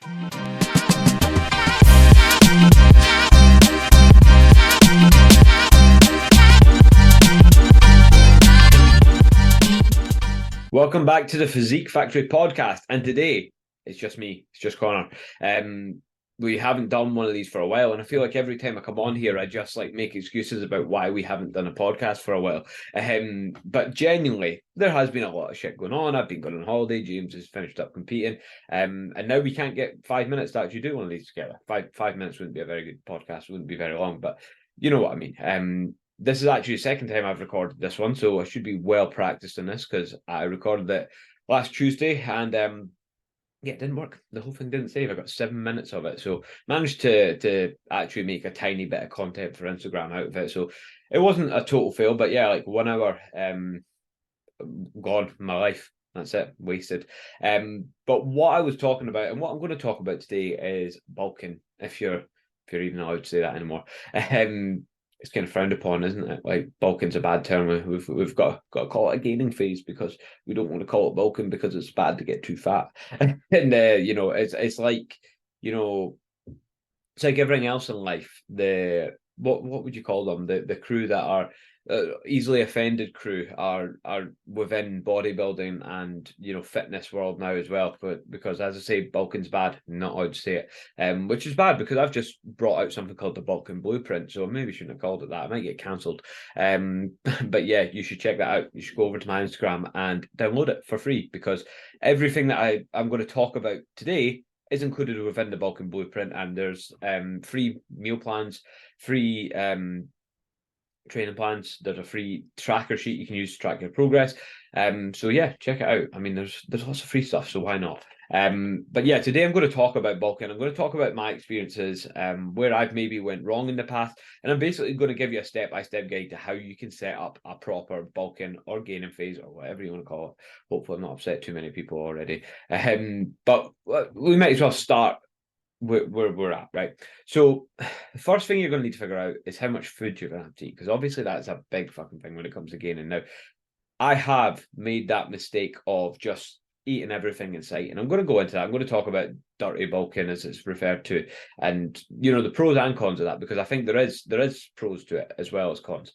Welcome back to the Physique Factory Podcast, and today it's just me, it's just Conor. We haven't done one of these for a while, and I feel like every time I come on here, I just like make excuses about why we haven't done a podcast for a while. But genuinely, there has been a lot of shit going on. I've been going on holiday. James has finished up competing, and now we can't get 5 minutes to actually do one of these together. Five minutes wouldn't be a very good podcast; wouldn't be very long, but you know what I mean. This is actually the second time I've recorded this one, so I should be well practiced in this because I recorded it last Tuesday and yeah, it didn't work. The whole thing didn't save. I got 7 minutes of it, so managed to actually make a tiny bit of content for Instagram out of it. So it wasn't a total fail, but yeah, like 1 hour gone from my life. That's it, wasted. But what I was talking about and what I'm going to talk about today is bulking, if you're even allowed to say that anymore. It's kind of frowned upon, isn't it? Like bulking's a bad term. We've got to call it a gaining phase because we don't want to call it bulking because it's bad to get too fat. And it's like, it's like everything else in life. What would you call them? The crew that are easily offended crew are within bodybuilding and fitness world now as well. But because, as I say, bulking's bad. Not allowed to say it, which is bad because I've just brought out something called the Bulking Blueprint. So maybe shouldn't have called it that. I might get cancelled. But yeah, you should check that out. You should go over to my Instagram and download it for free because everything that I'm going to talk about today is included within the Bulking Blueprint, and there's free meal plans, free training plans. There's a free tracker sheet you can use to track your progress. So yeah, check it out. I mean, there's lots of free stuff, so why not? But yeah, today I'm going to talk about bulking. I'm going to talk about my experiences, where I've maybe went wrong in the past, and I'm basically going to give you a step-by-step guide to how you can set up a proper bulking or gaining phase or whatever you want to call it. Hopefully, I've not upset too many people already. But we might as well start where we're at, right? So the first thing you're going to need to figure out is how much food you're going to have to eat, because obviously that's a big fucking thing when it comes to gaining. Now, I have made that mistake of just eating everything in sight, and I'm going to go into that. I'm going to talk about dirty bulking as it's referred to, and the pros and cons of that, because I think there is pros to it as well as cons.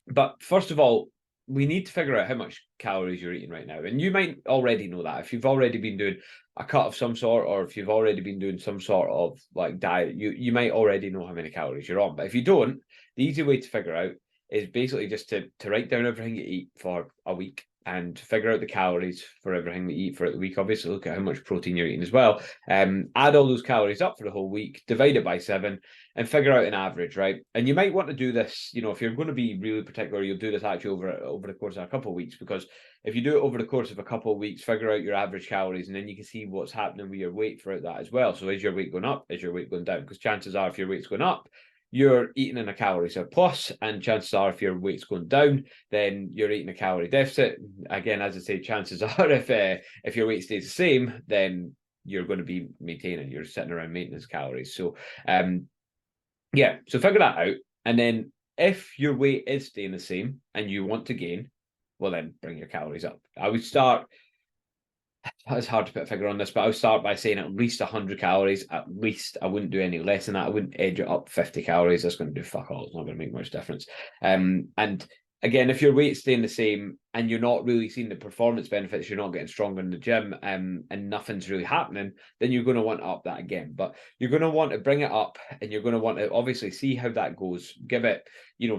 But first of all, we need to figure out how much calories you're eating right now. And you might already know that. If you've already been doing a cut of some sort, or if you've already been doing some sort of like diet, you might already know how many calories you're on. But if you don't, the easy way to figure out is basically just to write down everything you eat for a week and figure out the calories for everything we eat for the week. Obviously, look at how much protein you're eating as well. Add all those calories up for the whole week, divide it by 7, and figure out an average, right? And you might want to do this, if you're going to be really particular, you'll do this actually over the course of a couple of weeks, because if you do it over the course of a couple of weeks, figure out your average calories, and then you can see what's happening with your weight throughout that as well. So is your weight going up? Is your weight going down? Because chances are if your weight's going up, you're eating in a calorie surplus, and chances are if your weight's going down, then you're eating a calorie deficit. Again, as I say, chances are if your weight stays the same, then you're going to be maintaining. You're sitting around maintenance calories. So, yeah, so figure that out, and then if your weight is staying the same and you want to gain, well, then bring your calories up. I would start. It's hard to put a figure on this, but I would start by saying at least 100 calories. At least. I wouldn't do any less than that. I wouldn't edge it up 50 calories. That's going to do fuck all. It's not going to make much difference. And again, if your weight's staying the same and you're not really seeing the performance benefits, you're not getting stronger in the gym, and nothing's really happening, then you're going to want to up that again. But you're going to want to bring it up, and you're going to want to obviously see how that goes. Give it,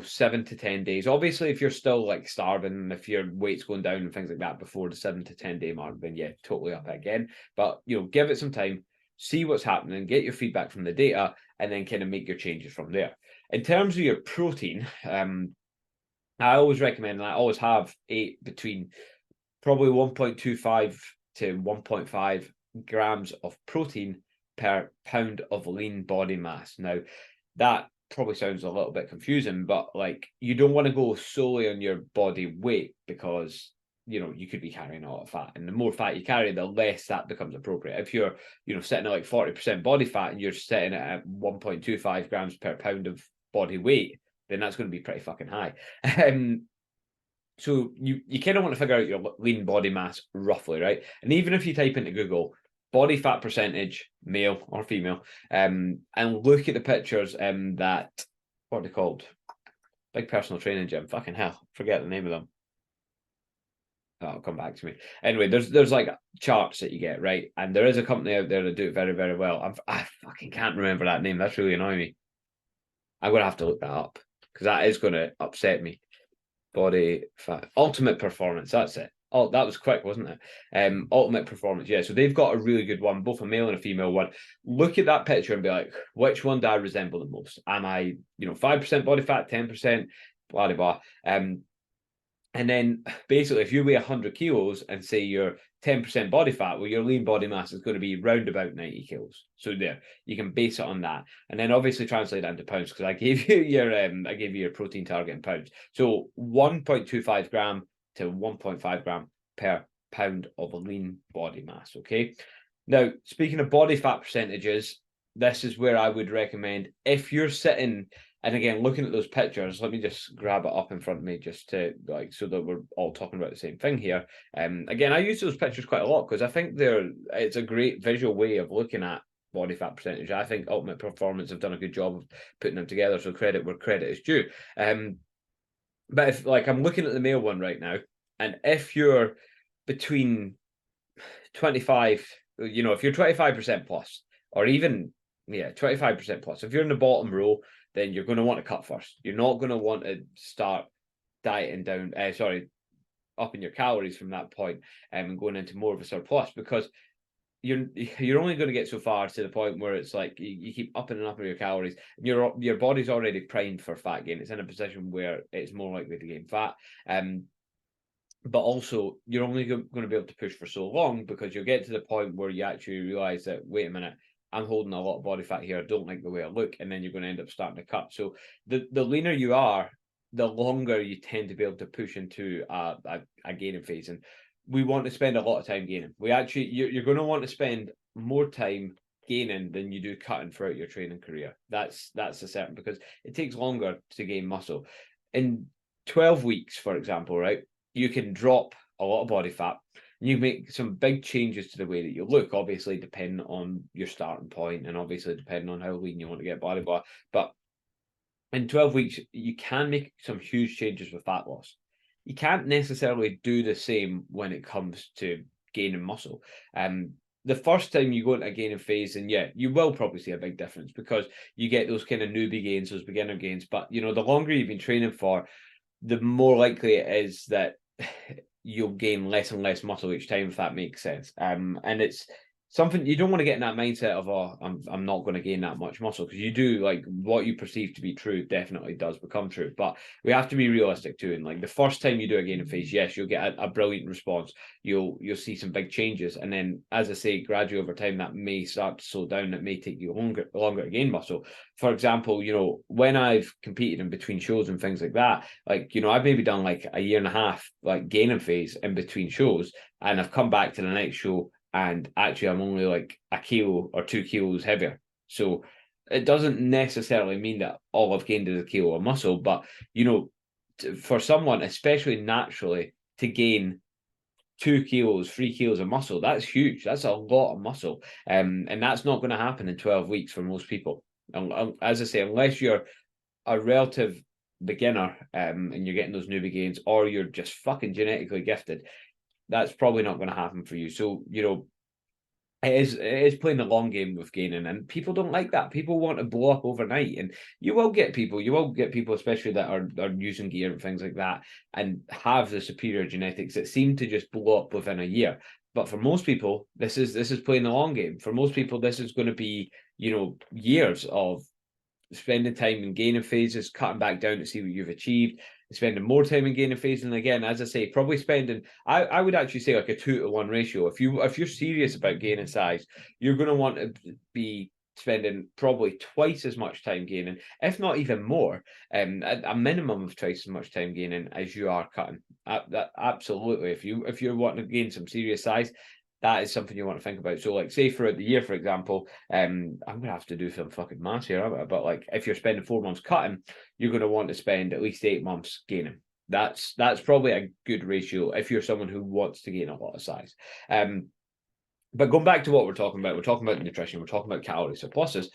7 to 10 days. Obviously, if you're still like starving, if your weight's going down and things like that before the 7 to 10 day mark, then yeah, totally up it again. But give it some time, see what's happening, get your feedback from the data, and then kind of make your changes from there. In terms of your protein, I always recommend, and I always have, between probably 1.25 to 1.5 grams of protein per pound of lean body mass. Now, that probably sounds a little bit confusing, but like, you don't want to go solely on your body weight, because you could be carrying a lot of fat, and the more fat you carry, the less that becomes appropriate. If you're sitting at like 40% body fat and you're sitting at 1.25 grams per pound of body weight, then that's going to be pretty fucking high. So you kind of want to figure out your lean body mass roughly, right? And even if you type into Google body fat percentage, male or female, and look at the pictures that, what are they called? Big personal training gym. Fucking hell, forget the name of them. That'll come back to me. Anyway, there's like charts that you get, right? And there is a company out there that do it very, very well. I fucking can't remember that name. That's really annoying me. I'm gonna have to look that up because that is going to upset me. Body fat, Ultimate Performance. That's it. Oh, that was quick, wasn't it? Ultimate Performance. Yeah, so they've got a really good one, both a male and a female one. Look at that picture and be like, which one do I resemble the most? Am I, 5% body fat, 10%, blah blah blah. And then basically, if you weigh 100 kilos and say you're 10% body fat, well, your lean body mass is going to be round about 90 kilos. So there, you can base it on that, and then obviously translate that into pounds because I gave you your protein target in pounds. So 1.25 gram to 1.5 gram per pound of lean body mass. Okay. Now, speaking of body fat percentages, this is where I would recommend if you're sitting. And again, looking at those pictures, let me just grab it up in front of me just to so that we're all talking about the same thing here. Again, I use those pictures quite a lot because I think it's a great visual way of looking at body fat percentage. I think Ultimate Performance have done a good job of putting them together, so credit where credit is due. But if I'm looking at the male one right now, and if you're between 25, if you're 25% plus, or even 25% plus, if you're in the bottom row, then you're going to want to cut first. You're not going to want to start dieting down, upping your calories from that point and going into more of a surplus because you're only going to get so far to the point where it's like you keep upping and upping your calories. And your body's already primed for fat gain. It's in a position where it's more likely to gain fat. But also, you're only going to be able to push for so long because you'll get to the point where you actually realize that, wait a minute, I'm holding a lot of body fat here. I don't like the way I look. And then you're going to end up starting to cut. So the leaner you are, the longer you tend to be able to push into a gaining phase. And we want to spend a lot of time gaining. You're going to want to spend more time gaining than you do cutting throughout your training career. That's a certain, because it takes longer to gain muscle. In 12 weeks, for example, right, you can drop a lot of body fat. You make some big changes to the way that you look, obviously depending on your starting point and obviously depending on how lean you want to get, blah, blah, blah. But in 12 weeks, you can make some huge changes with fat loss. You can't necessarily do the same when it comes to gaining muscle. The first time you go into a gaining phase, and you will probably see a big difference because you get those kind of newbie gains, those beginner gains. But, the longer you've been training for, the more likely it is that you'll gain less and less muscle each time, if that makes sense. And it's something you don't want to get in that mindset of, I'm not going to gain that much muscle, because you do, like, what you perceive to be true definitely does become true. But we have to be realistic too. And like the first time you do a gaining phase, yes, you'll get a brilliant response. You'll see some big changes, and then, as I say, gradually over time that may start to slow down. It may take you longer to gain muscle. For example, when I've competed in between shows and things like that, like, I've maybe done like a year and a half like gaining phase in between shows, and I've come back to the next show and actually I'm only like a kilo or 2 kilos heavier. So it doesn't necessarily mean that all I've gained is a kilo of muscle, but for someone, especially naturally, to gain 2 kilos, 3 kilos of muscle, that's huge. That's a lot of muscle. And that's not going to happen in 12 weeks for most people. As I say, unless you're a relative beginner and you're getting those newbie gains, or you're just fucking genetically gifted, that's probably not going to happen for you. So, it is playing the long game with gaining, and people don't like that. People want to blow up overnight, and you will get people, especially that are using gear and things like that, and have the superior genetics that seem to just blow up within a year. But for most people, this is playing the long game. For most people, this is going to be, years of spending time in gaining phases, cutting back down to see what you've achieved, spending more time in gaining phases. And again, as I say, probably spending, I would actually say like a 2-to-1 ratio. If you're serious about gaining size, you're going to want to be spending probably twice as much time gaining, if not even more, a minimum of twice as much time gaining as you are cutting. Absolutely. If you're wanting to gain some serious size, that is something you want to think about. So, like, say throughout the year, for example, I'm going to have to do some fucking maths here, but like, if you're spending 4 months cutting, you're going to want to spend at least 8 months gaining. That's probably a good ratio if you're someone who wants to gain a lot of size. But going back to what we're talking about nutrition, we're talking about calorie surpluses.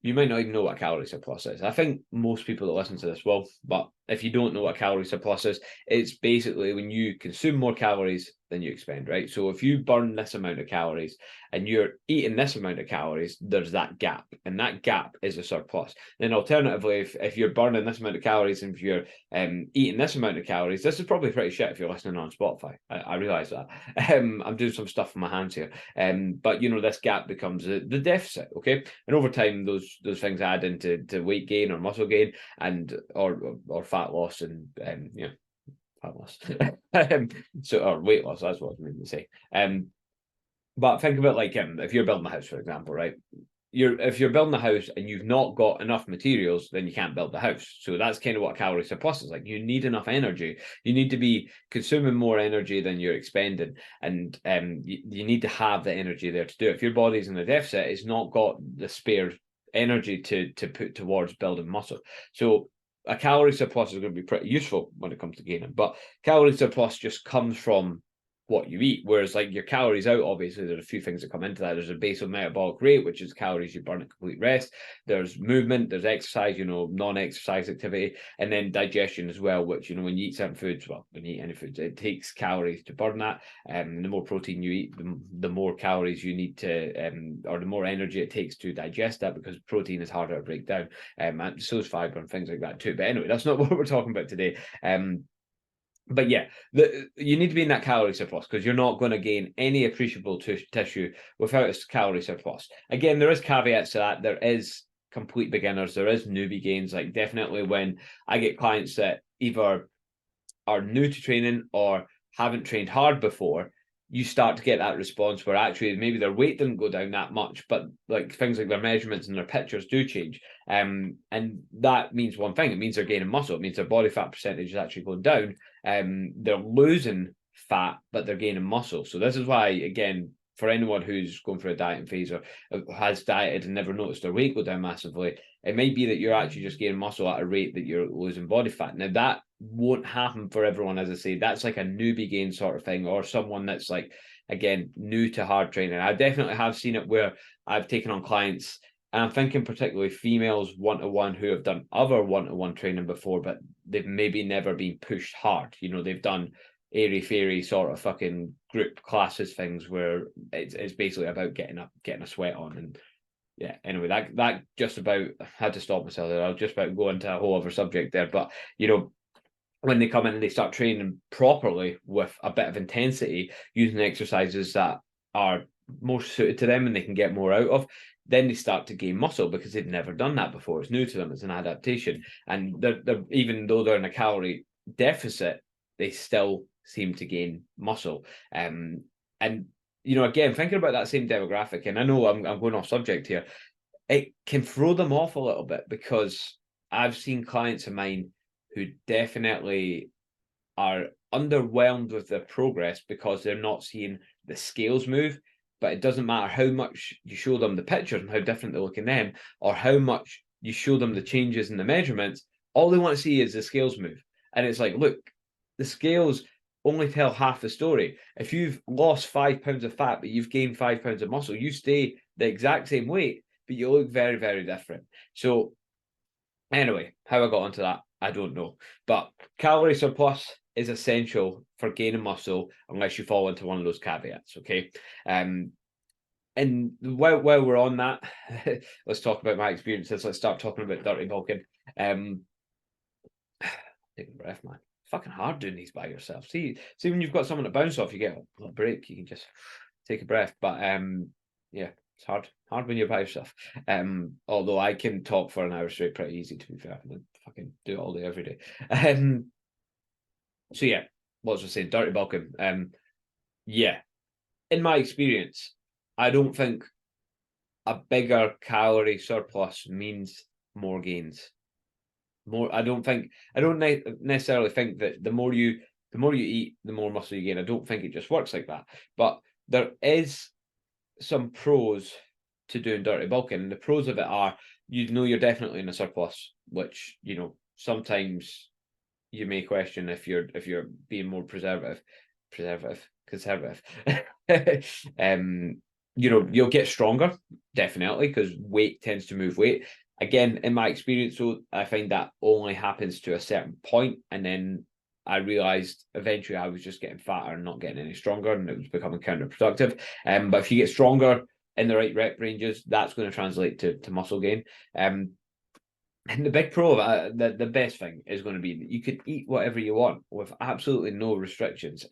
You might not even know what a calorie surplus is. I think most people that listen to this will, but if you don't know what a calorie surplus is, it's basically when you consume more calories than you expend, right? So if you burn this amount of calories and you're eating this amount of calories, there's that gap, and that gap is a surplus. Then alternatively, if you're burning this amount of calories and if you're eating this amount of calories, this is probably pretty shit if you're listening on Spotify. I realize that. I'm doing some stuff with my hands here. But this gap becomes the deficit, okay? And over time, those things add into weight gain or muscle gain and or fat loss and fat loss. Or weight loss, that's what I mean to say. But think about if you're building a house, for example, right? If you're building a house and you've not got enough materials, then you can't build the house. So that's kind of what a calorie surplus is like. You need enough energy. You need to be consuming more energy than you're expending, and you need to have the energy there to do it. If your body's in a deficit, it's not got the spare energy to put towards building muscle. So a calorie surplus is going to be pretty useful when it comes to gaining, but calorie surplus just comes from what you eat. Whereas your calories out, obviously there's a few things that come into that. There's a basal metabolic rate, which is calories you burn at complete rest. There's movement, there's exercise, non-exercise activity, and then digestion as well, which when you eat certain foods, well, when you eat any foods, it takes calories to burn that. The more protein you eat, the more calories you need to or the more energy it takes to digest that, because protein is harder to break down. And so is fiber and things like that too. But anyway, that's not what we're talking about today. But yeah, you need to be in that calorie surplus, because you're not going to gain any appreciable tissue without a calorie surplus. Again, there is caveats to that. There is complete beginners. There is newbie gains. Like definitely when I get clients that either are new to training or haven't trained hard before, you start to get that response where actually maybe their weight didn't go down that much, but things like their measurements and their pictures do change. And that means one thing. It means they're gaining muscle. It means their body fat percentage is actually going down. They're losing fat, but they're gaining muscle. So this is why, again, for anyone who's going through a dieting phase or has dieted and never noticed their weight go down massively, it might be that you're actually just gaining muscle at a rate that you're losing body fat. Now, that won't happen for everyone, as I say. That's like a newbie gain sort of thing, or someone that's again, new to hard training. I definitely have seen it where I've taken on clients, and I'm thinking particularly females one-to-one who have done other one-to-one training before, but they've maybe never been pushed hard. They've done airy-fairy sort of fucking group classes things where it's basically about getting a sweat on. And yeah, anyway, that just about had to stop myself there. I was just about to go into a whole other subject there, but when they come in and they start training properly with a bit of intensity, using exercises that are more suited to them and they can get more out of, then they start to gain muscle because they've never done that before. It's new to them. It's an adaptation. And they're even though they're in a calorie deficit, they still seem to gain muscle. And again, thinking about that same demographic, and I know I'm going off subject here, it can throw them off a little bit, because I've seen clients of mine who definitely are underwhelmed with their progress because they're not seeing the scales move. But it doesn't matter how much you show them the pictures and how different they look in them, or how much you show them the changes in the measurements. All they want to see is the scales move. And it's like, look, the scales only tell half the story. If you've lost 5 pounds of fat, but you've gained 5 pounds of muscle, you stay the exact same weight, but you look very, very different. So anyway, how I got onto that, I don't know. But calorie surplus is essential for gaining muscle unless you fall into one of those caveats, okay? And while we're on that, let's talk about my experiences. Let's start talking about dirty bulking. Take a breath, man. Fucking hard doing these by yourself. See when you've got someone to bounce off, you get a break. You can just take a breath. But yeah, it's hard when you're by yourself. Although I can talk for an hour straight pretty easy, to be fair. I fucking do it all day, every day. So yeah, what was I saying? Dirty bulking. Yeah, in my experience, I don't think a bigger calorie surplus means more gains. I don't necessarily think that the more you eat, the more muscle you gain. I don't think it just works like that. But there is some pros to doing dirty bulking. And the pros of it are, you're definitely in a surplus, which, sometimes you may question if you're being more conservative. you'll get stronger, definitely, because weight tends to move weight. Again, in my experience, though, I find that only happens to a certain point, and then I realized eventually I was just getting fatter and not getting any stronger, and it was becoming counterproductive. But if you get stronger in the right rep ranges, that's going to translate to muscle gain. And the big pro of the best thing is going to be that you can eat whatever you want with absolutely no restrictions,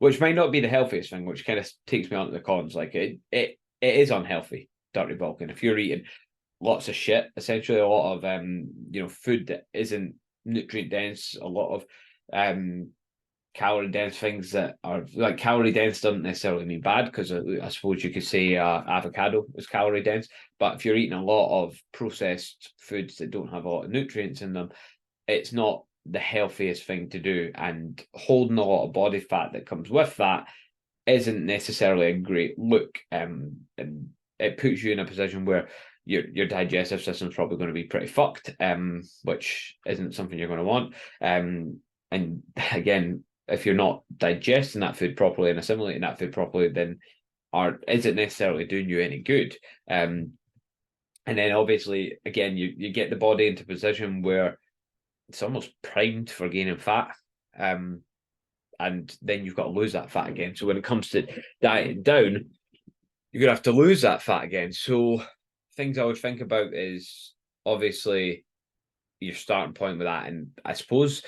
which might not be the healthiest thing, which kind of takes me on to the cons. Like it is unhealthy, dirty bulking. If you're eating lots of shit, essentially a lot of food that isn't nutrient dense, a lot of calorie dense things that are like calorie dense doesn't necessarily mean bad, because I suppose you could say avocado is calorie dense, but if you're eating a lot of processed foods that don't have a lot of nutrients in them, it's not the healthiest thing to do, and holding a lot of body fat that comes with that isn't necessarily a great look, and it puts you in a position where your digestive system's probably going to be pretty fucked, which isn't something you're going to want. And again, if you're not digesting that food properly and assimilating that food properly, then is it necessarily doing you any good? And then obviously, again, you get the body into a position where it's almost primed for gaining fat. And then you've got to lose that fat again. So when it comes to dieting down, you're going to have to lose that fat again. So things I would think about is obviously your starting point with that. And I suppose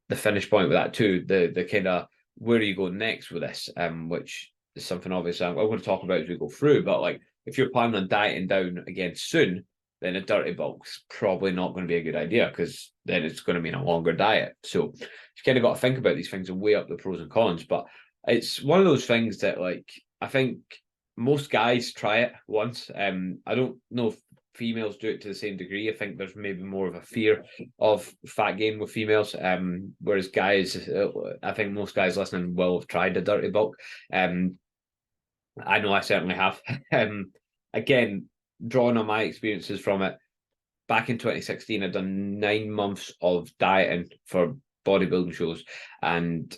the finish point with that too, the kind of where are you going next with this, which is something obviously I'm going to talk about as we go through. But like if you're planning on dieting down again soon, then a dirty bulk's probably not going to be a good idea, because then it's going to mean a longer diet. So you kind of got to think about these things and weigh up the pros and cons. But it's one of those things that, like, I think most guys try it once. I don't know if females do it to the same degree. I think there's maybe more of a fear of fat gain with females, whereas guys, I think most guys listening will have tried a dirty bulk. I know I certainly have. Again, drawing on my experiences from it, back in 2016, I'd done 9 months of dieting for bodybuilding shows, and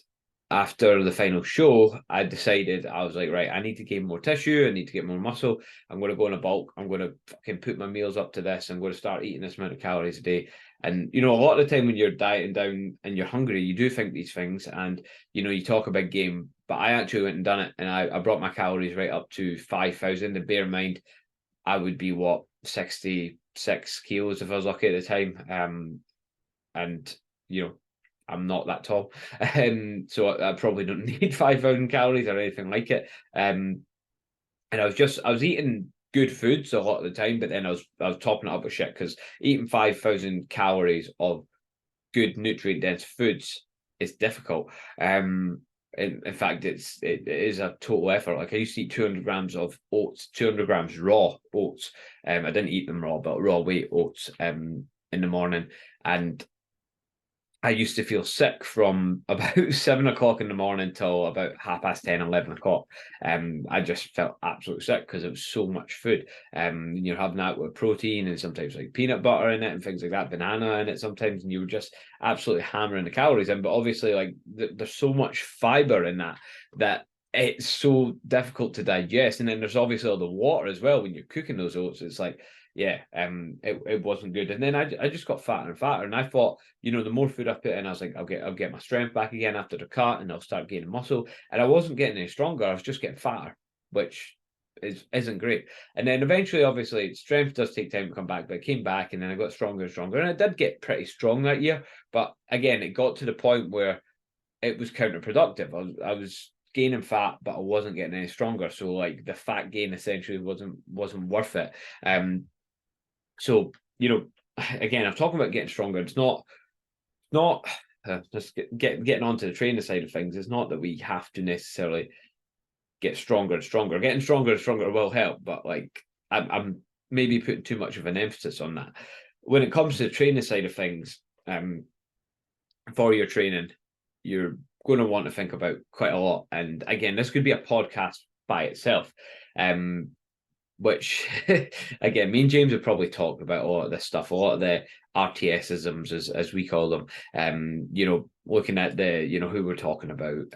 after the final show, I decided, I was like, right, I need to gain more tissue. I need to get more muscle. I'm going to go in a bulk. I'm going to fucking put my meals up to this. I'm going to start eating this amount of calories a day. And, a lot of the time when you're dieting down and you're hungry, you do think these things, and, you talk a big game. But I actually went and done it, and I brought my calories right up to 5,000. And bear in mind, I would be, 66 kilos if I was lucky at the time. And, I'm not that tall, so I probably don't need 5,000 calories or anything like it. And I was eating good foods a lot of the time, but then I was topping it up with shit, because eating 5,000 calories of good nutrient dense foods is difficult. In fact, it is a total effort. Like, I used to eat 200 grams of oats, 200 grams raw oats. I didn't eat them raw, but raw weight oats in the morning, and I used to feel sick from about 7 o'clock in the morning till about 10:30, 11 o'clock. I just felt absolutely sick because it was so much food. You're having that with protein and sometimes like peanut butter in it and things like that, banana in it sometimes, and you were just absolutely hammering the calories in. But obviously, like there's so much fiber in that it's so difficult to digest. And then there's obviously all the water as well when you're cooking those oats. It's like, yeah, it wasn't good. And then I just got fatter and fatter, and I thought, the more food I put in, I was like, I'll get my strength back again after the cut, and I'll start gaining muscle. And I wasn't getting any stronger. I was just getting fatter, which isn't great. And then eventually, obviously, strength does take time to come back, but it came back, and then I got stronger and stronger, and I did get pretty strong that year. But again, it got to the point where it was counterproductive. I was gaining fat, but I wasn't getting any stronger. So like the fat gain essentially wasn't worth it. So, again, I'm talking about getting stronger. It's not just getting onto the training side of things. It's not that we have to necessarily get stronger and stronger. Getting stronger and stronger will help, but like I'm maybe putting too much of an emphasis on that. When it comes to the training side of things, for your training, you're going to want to think about quite a lot. And again, this could be a podcast by itself. which again, me and James have probably talked about a lot of this stuff, a lot of the RTSisms as we call them. Looking at who we're talking about,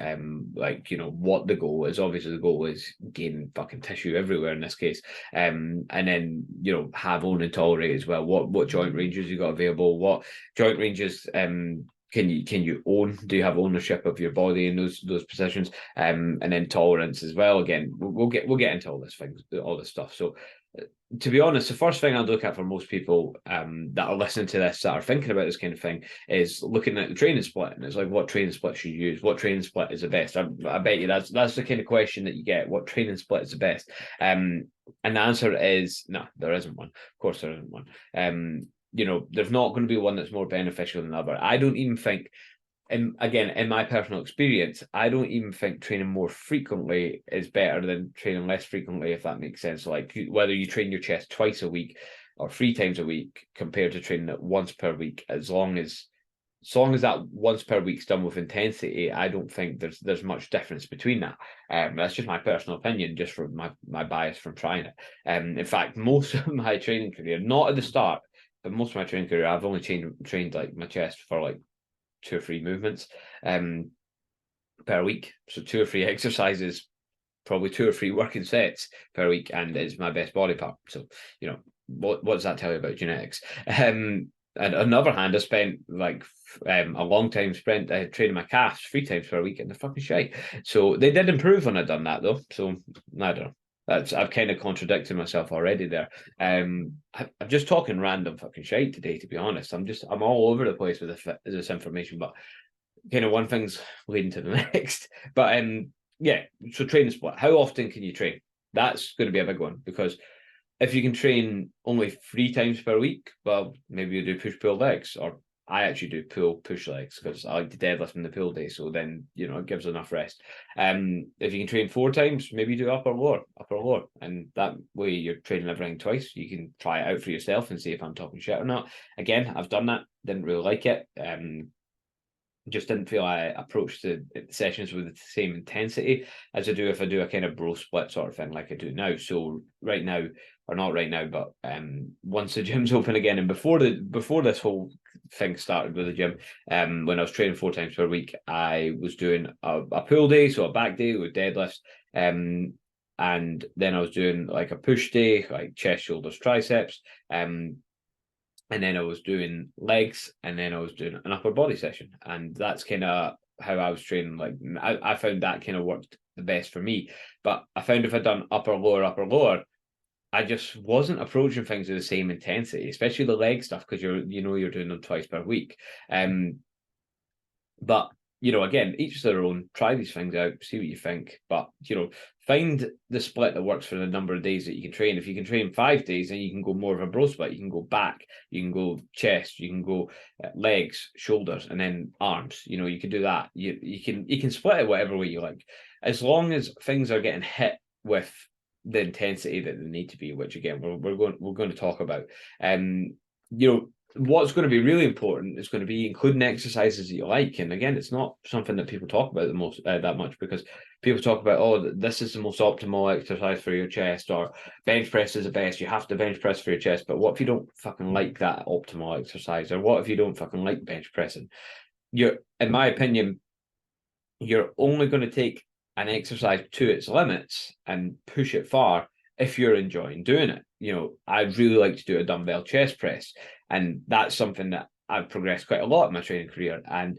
what the goal is. Obviously the goal is gain fucking tissue everywhere in this case. And then, have, own and tolerate as well. What joint ranges you got available, what joint ranges can you own? Do you have ownership of your body in those positions? And then tolerance as well. Again, we'll get into all this stuff. So to be honest, the first thing I'd look at for most people that are listening to this, that are thinking about this kind of thing, is looking at the training split. And it's like, what training split should you use? What training split is the best? I bet you that's the kind of question that you get. What training split is the best? And the answer is no, there isn't one. Of course, there isn't one. There's not going to be one that's more beneficial than the other. I don't even think, in my personal experience, I don't even think training more frequently is better than training less frequently, if that makes sense. Like whether you train your chest twice a week or 3 times a week compared to training it once per week, as long as that once per week's done with intensity, I don't think there's much difference between that. That's just my personal opinion, just from my bias from trying it. In fact, most of my training career, not at the start, but most of my training career, I've only trained like my chest for like 2 or 3 movements per week. So 2 or 3 exercises, probably 2 or 3 working sets per week, and it's my best body part. So, what does that tell you about genetics? And on the other hand, I spent like a long time training my calves 3 times per week, and they're fucking shite. So they did improve when I done that though. So I don't know. I've kind of contradicted myself already there. I'm just talking random fucking shite today, to be honest. I'm all over the place with this information, but kind of one thing's leading to the next. But so training split. How often can you train? That's going to be a big one, because if you can train only 3 times per week, well, maybe you do push-pull legs, or I actually do push legs because I like to deadlift in the pull day. So then, it gives enough rest. If you can train 4 times, maybe do upper lower. And that way you're training everything twice. You can try it out for yourself and see if I'm talking shit or not. Again, I've done that. Didn't really like it. Just didn't feel I approached the sessions with the same intensity as I do if I do a kind of bro split sort of thing like I do now. So right now, or not right now, but once the gym's open again, and before this whole thing started with the gym, when I was training 4 times per week, I was doing a pull day, so a back day with deadlifts, and then I was doing like a push day, like chest, shoulders, triceps, and then I was doing legs, and then I was doing an upper body session. And that's kind of how I was training. Like I found that kind of worked the best for me. But I found if I'd done upper, lower, I just wasn't approaching things with the same intensity, especially the leg stuff, because you're doing them twice per week. But again, each to their own. Try these things out, see what you think. But find the split that works for the number of days that you can train. If you can train 5 days, then you can go more of a bro split. You can go back, you can go chest, you can go legs, shoulders, and then arms. You can do that. You can split it whatever way you like, as long as things are getting hit with the intensity that they need to be. Which again, we're going to talk about. What's going to be really important is going to be including exercises that you like. And again, it's not something that people talk about that much, because people talk about, oh, this is the most optimal exercise for your chest, or bench press is the best. You have to bench press for your chest. But what if you don't fucking like that optimal exercise? Or what if you don't fucking like bench pressing? In my opinion, you're only going to take an exercise to its limits and push it far if you're enjoying doing it. I really like to do a dumbbell chest press, and that's something that I've progressed quite a lot in my training career. And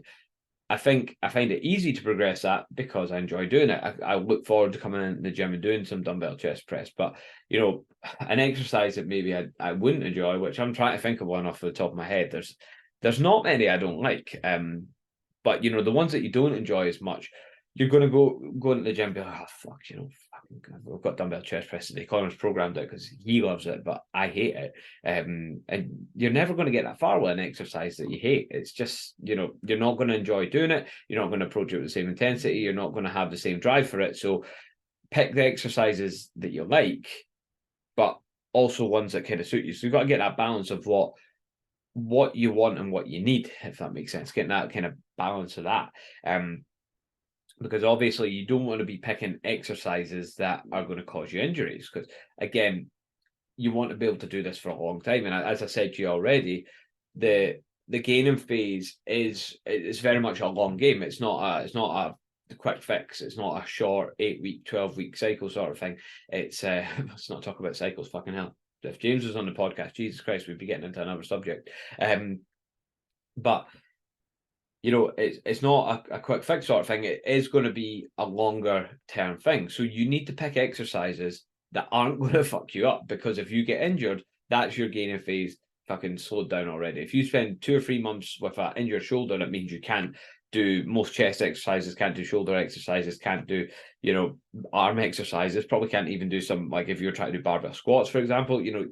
I think I find it easy to progress that because I enjoy doing it. I look forward to coming in the gym and doing some dumbbell chest press. But an exercise that maybe I wouldn't enjoy, which I'm trying to think of one off the top of my head. There's not many I don't like. But the ones that you don't enjoy as much, you're going to go into the gym and be like, oh, fuck, we've got dumbbell chest press today. Conor's programmed it because he loves it, but I hate it. And you're never going to get that far with an exercise that you hate. It's just, you're not going to enjoy doing it. You're not going to approach it with the same intensity. You're not going to have the same drive for it. So pick the exercises that you like, but also ones that kind of suit you. So you've got to get that balance of what you want and what you need, if that makes sense. Getting that kind of balance of that. Because obviously you don't want to be picking exercises that are going to cause you injuries. Because again, you want to be able to do this for a long time. And as I said to you already, the gaining phase is very much a long game. It's not a quick fix. It's not a short 8-week, 12-week cycle sort of thing. It's let's not talk about cycles. Fucking hell. If James was on the podcast, Jesus Christ, we'd be getting into another subject. But you know, it's not a quick fix sort of thing. It is going to be a longer term thing. So you need to pick exercises that aren't going to fuck you up, because if you get injured, that's your gaining phase fucking slowed down already. If you spend 2 or 3 months with an injured shoulder, it means you can't do most chest exercises, can't do shoulder exercises, can't do, you know, arm exercises, probably can't even do some, like if you're trying to do barbell squats, for example, you know,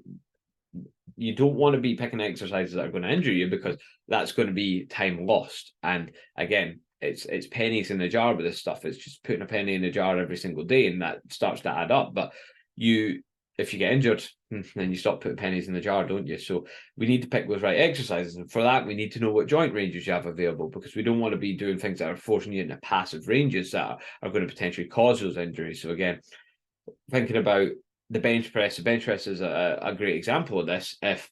you don't want to be picking exercises that are going to injure you, because that's going to be time lost. And again, it's pennies in the jar with this stuff. It's just putting a penny in the jar every single day, and that starts to add up. But if you get injured, then you stop putting pennies in the jar, don't you? So we need to pick those right exercises. And for that, we need to know what joint ranges you have available, because we don't want to be doing things that are forcing you into passive ranges that are going to potentially cause those injuries. So again, thinking about the bench press is a great example of this. If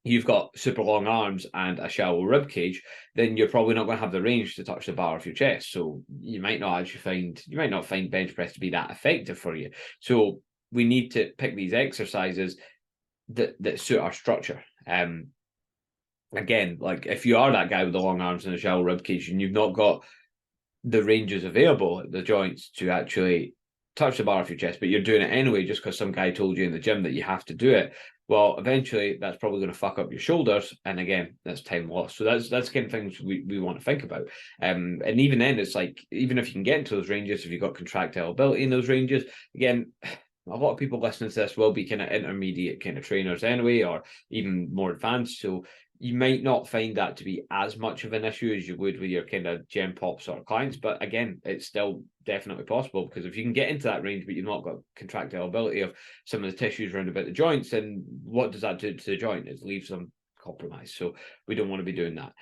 you've got super long arms and a shallow rib cage, then you're probably not going to have the range to touch the bar of your chest. So you might not find bench press to be that effective for you. So we need to pick these exercises that suit our structure. Again, like if you are that guy with the long arms and a shallow rib cage, and you've not got the ranges available at the joints to actually touch the bar off your chest, but you're doing it anyway just because some guy told you in the gym that you have to do it, well, eventually that's probably going to fuck up your shoulders, and again, that's time lost. So that's the kind of things we want to think about. And even then, it's like, even if you can get into those ranges, if you've got contractile ability in those ranges, again, a lot of people listening to this will be kind of intermediate kind of trainers anyway, or even more advanced. So you might not find that to be as much of an issue as you would with your kind of gen pop sort of clients. But again, it's still definitely possible, because if you can get into that range, but you've not got contractile ability of some of the tissues around about the joints, then what does that do to the joint? It leaves them compromised. So we don't want to be doing that.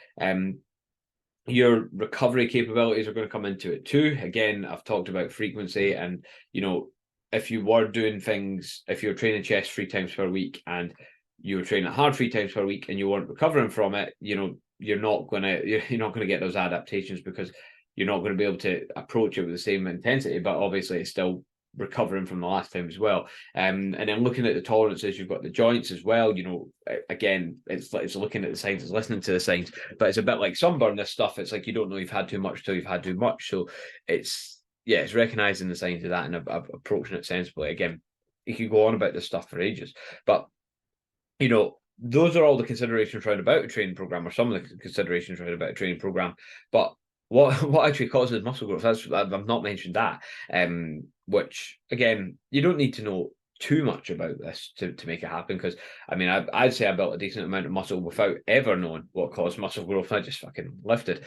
Your recovery capabilities are going to come into it too. Again, I've talked about frequency, and, you know, if you were doing things, if you're training chest 3 times per week and you were training hard 3 times per week and you weren't recovering from it, you know, you're not going to get those adaptations, because you're not going to be able to approach it with the same intensity. But obviously it's still recovering from the last time as well. And then looking at the tolerances, you've got the joints as well. You know, again, it's looking at the signs, it's listening to the signs. But it's a bit like sunburn, this stuff. It's like you don't know you've had too much till you've had too much. So it's recognizing the signs of that and approaching it sensibly. Again, you could go on about this stuff for ages, but you know, those are all the considerations round about a training program, or some of the considerations round about a training program. But what actually causes muscle growth? I've not mentioned that. Which again, you don't need to know too much about this to make it happen, because I mean, I'd say I built a decent amount of muscle without ever knowing what caused muscle growth. I just fucking lifted.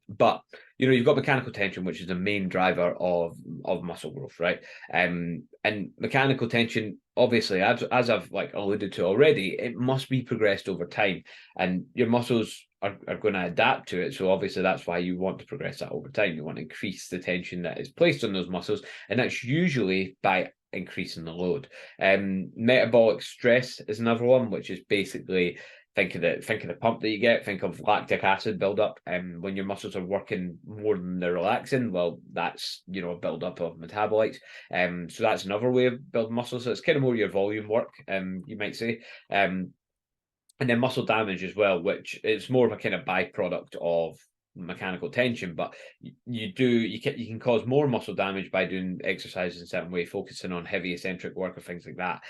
But you know, you've got mechanical tension, which is the main driver of muscle growth, right? And mechanical tension, obviously, as I've like alluded to already, it must be progressed over time, and your muscles are going to adapt to it. So obviously that's why you want to progress that over time. You want to increase the tension that is placed on those muscles, and that's usually by increasing the load. Metabolic stress is another one, which is basically think of the pump that you get. Think of lactic acid buildup. When your muscles are working more than they're relaxing, well, that's, you know, a buildup of metabolites. So that's another way of building muscle. So it's kind of more your volume work, you might say. And then muscle damage as well, which is more of a kind of byproduct of mechanical tension, but you can cause more muscle damage by doing exercises in a certain way, focusing on heavy eccentric work or things like that.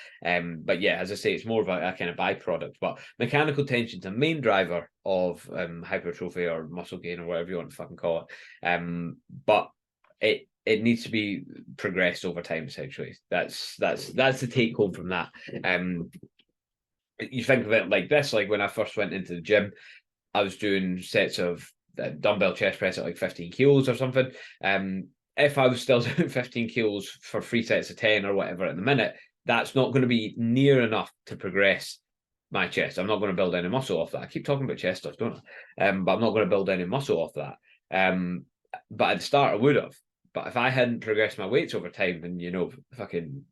But yeah, as I say, it's more of a kind of byproduct. But mechanical tension is the main driver of hypertrophy or muscle gain or whatever you want to fucking call it. But it needs to be progressed over time. Essentially, that's the take home from that. You think of it like this: like when I first went into the gym, I was doing sets of dumbbell chest press at like 15 kilos or something. If I was still doing 15 kilos for 3 sets of 10 or whatever at the minute, that's not going to be near enough to progress my chest. I'm not going to build any muscle off that. I keep talking about chest stuff, don't I? But I'm not going to build any muscle off that. But at the start I would have. But if I hadn't progressed my weights over time, and, you know, fucking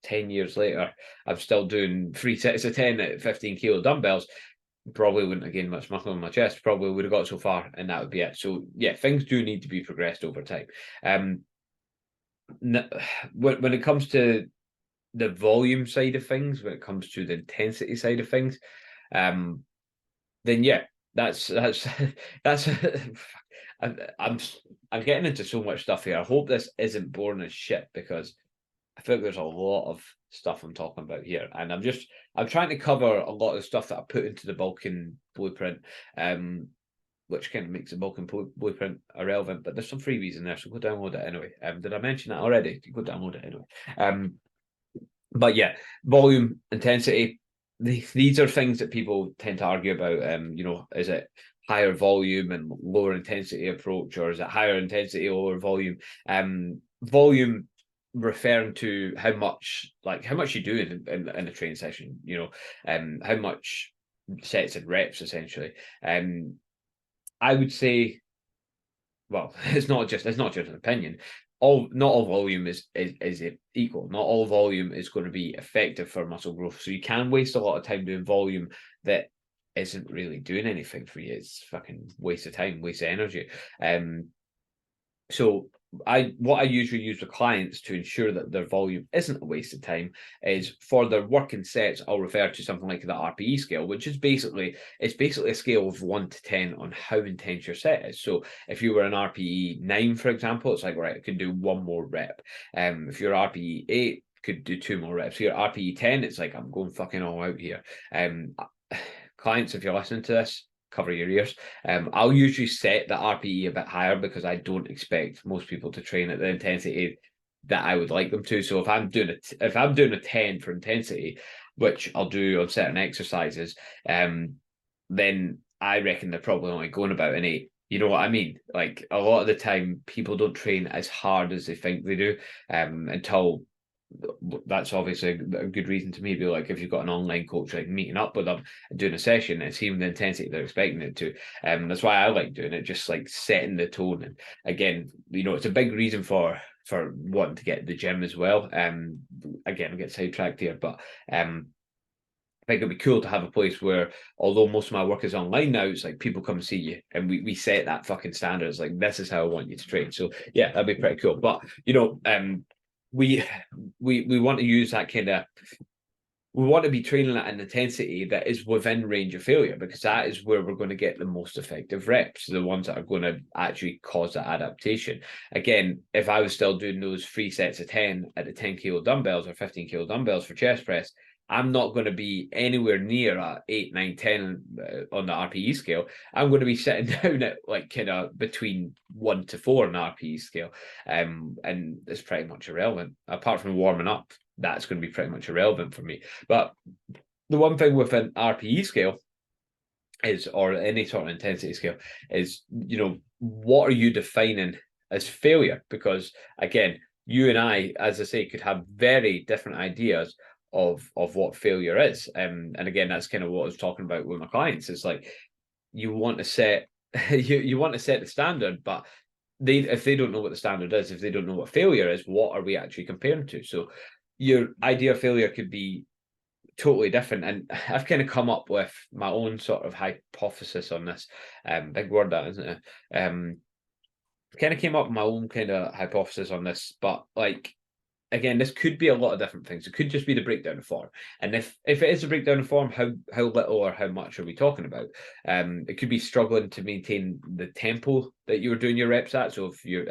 10 years later, I'm still doing 3 sets of 10 at 15 kilo dumbbells, probably wouldn't have gained much muscle on my chest, probably would have got so far, and that would be it. So yeah, things do need to be progressed over time. When it comes to the volume side of things, when it comes to the intensity side of things, then yeah, that's that's I'm getting into so much stuff here. I hope this isn't boring as shit, because I feel like there's a lot of stuff I'm talking about here, and I'm trying to cover a lot of the stuff that I put into the bulking blueprint, which kind of makes the bulking blueprint irrelevant. But there's some freebies in there, so go download it anyway. Did I mention that already? Go download it anyway. But yeah, volume, intensity, these are things that people tend to argue about. Is it higher volume and lower intensity approach, or is it higher intensity, lower volume? Volume referring to how much you do in a training session, how much sets and reps, essentially. I would say, well, it's not just an opinion. Not all volume is equal. Not all volume is going to be effective for muscle growth. So you can waste a lot of time doing volume that isn't really doing anything for you. It's fucking waste of time, waste of energy. So what I usually use with clients to ensure that their volume isn't a waste of time is, for their working sets, I'll refer to something like the RPE scale, which is basically a scale of 1 to 10 on how intense your set is. So if you were an RPE 9, for example, it's like, right, I could do 1 more rep. If you're RPE 8, could do 2 more reps. If you're RPE 10, it's like, I'm going fucking all out here. Clients, if you're listening to this, cover your ears. I'll usually set the RPE a bit higher, because I don't expect most people to train at the intensity that I would like them to. So if I'm doing a 10 for intensity, which I'll do on certain exercises, then I reckon they're probably only going about an 8. You know what I mean? Like, a lot of the time, people don't train as hard as they think they do, until that's obviously a good reason to maybe, like, if you've got an online coach, like meeting up with them and doing a session and seeing the intensity they're expecting it to. That's why I like doing it, just like setting the tone. And again, it's a big reason for wanting to get to the gym as well. Again, I get sidetracked here, but I think it'd be cool to have a place where, although most of my work is online now, it's like people come and see you, and we set that fucking standard. It's like, this is how I want you to train. So yeah, that'd be pretty cool. But we want to use that kind of, we want to be training at an intensity that is within range of failure, because that is where we're going to get the most effective reps, the ones that are going to actually cause that adaptation. Again, if I was still doing those 3 sets of 10 at the 10 kilo dumbbells or 15 kilo dumbbells for chest press, I'm not going to be anywhere near a 8, 9, 10 on the RPE scale. I'm going to be sitting down at like kind of between 1 to 4 on the RPE scale. And it's pretty much irrelevant. Apart from warming up, that's going to be pretty much irrelevant for me. But the one thing with an RPE scale is, or any sort of intensity scale, is, what are you defining as failure? Because again, you and I, as I say, could have very different ideas of what failure is. And again, that's kind of what I was talking about with my clients. It's like, you want to set you want to set the standard, but if they don't know what the standard is, if they don't know what failure is, what are we actually comparing to? So your idea of failure could be totally different. And I've kind of come up with my own sort of hypothesis on this. Big word, that, isn't it? Kind of came up with my own kind of hypothesis on this, but like, again, this could be a lot of different things. It could just be the breakdown of form. And if it is a breakdown of form, how little or how much are we talking about? It could be struggling to maintain the tempo that you're doing your reps at. So if you're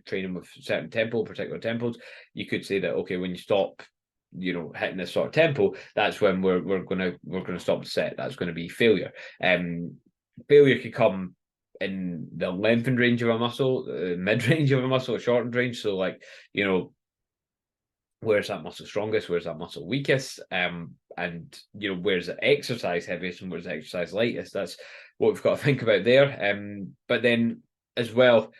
training with certain particular tempos, you could say that, okay, when you stop, hitting this sort of tempo, that's when we're gonna stop the set. That's going to be failure. Failure could come in the lengthened range of a muscle, mid range of a muscle, or shortened range. So like, where's that muscle strongest? Where's that muscle weakest? And where's the exercise heaviest and where's the exercise lightest? That's what we've got to think about there. But then as well,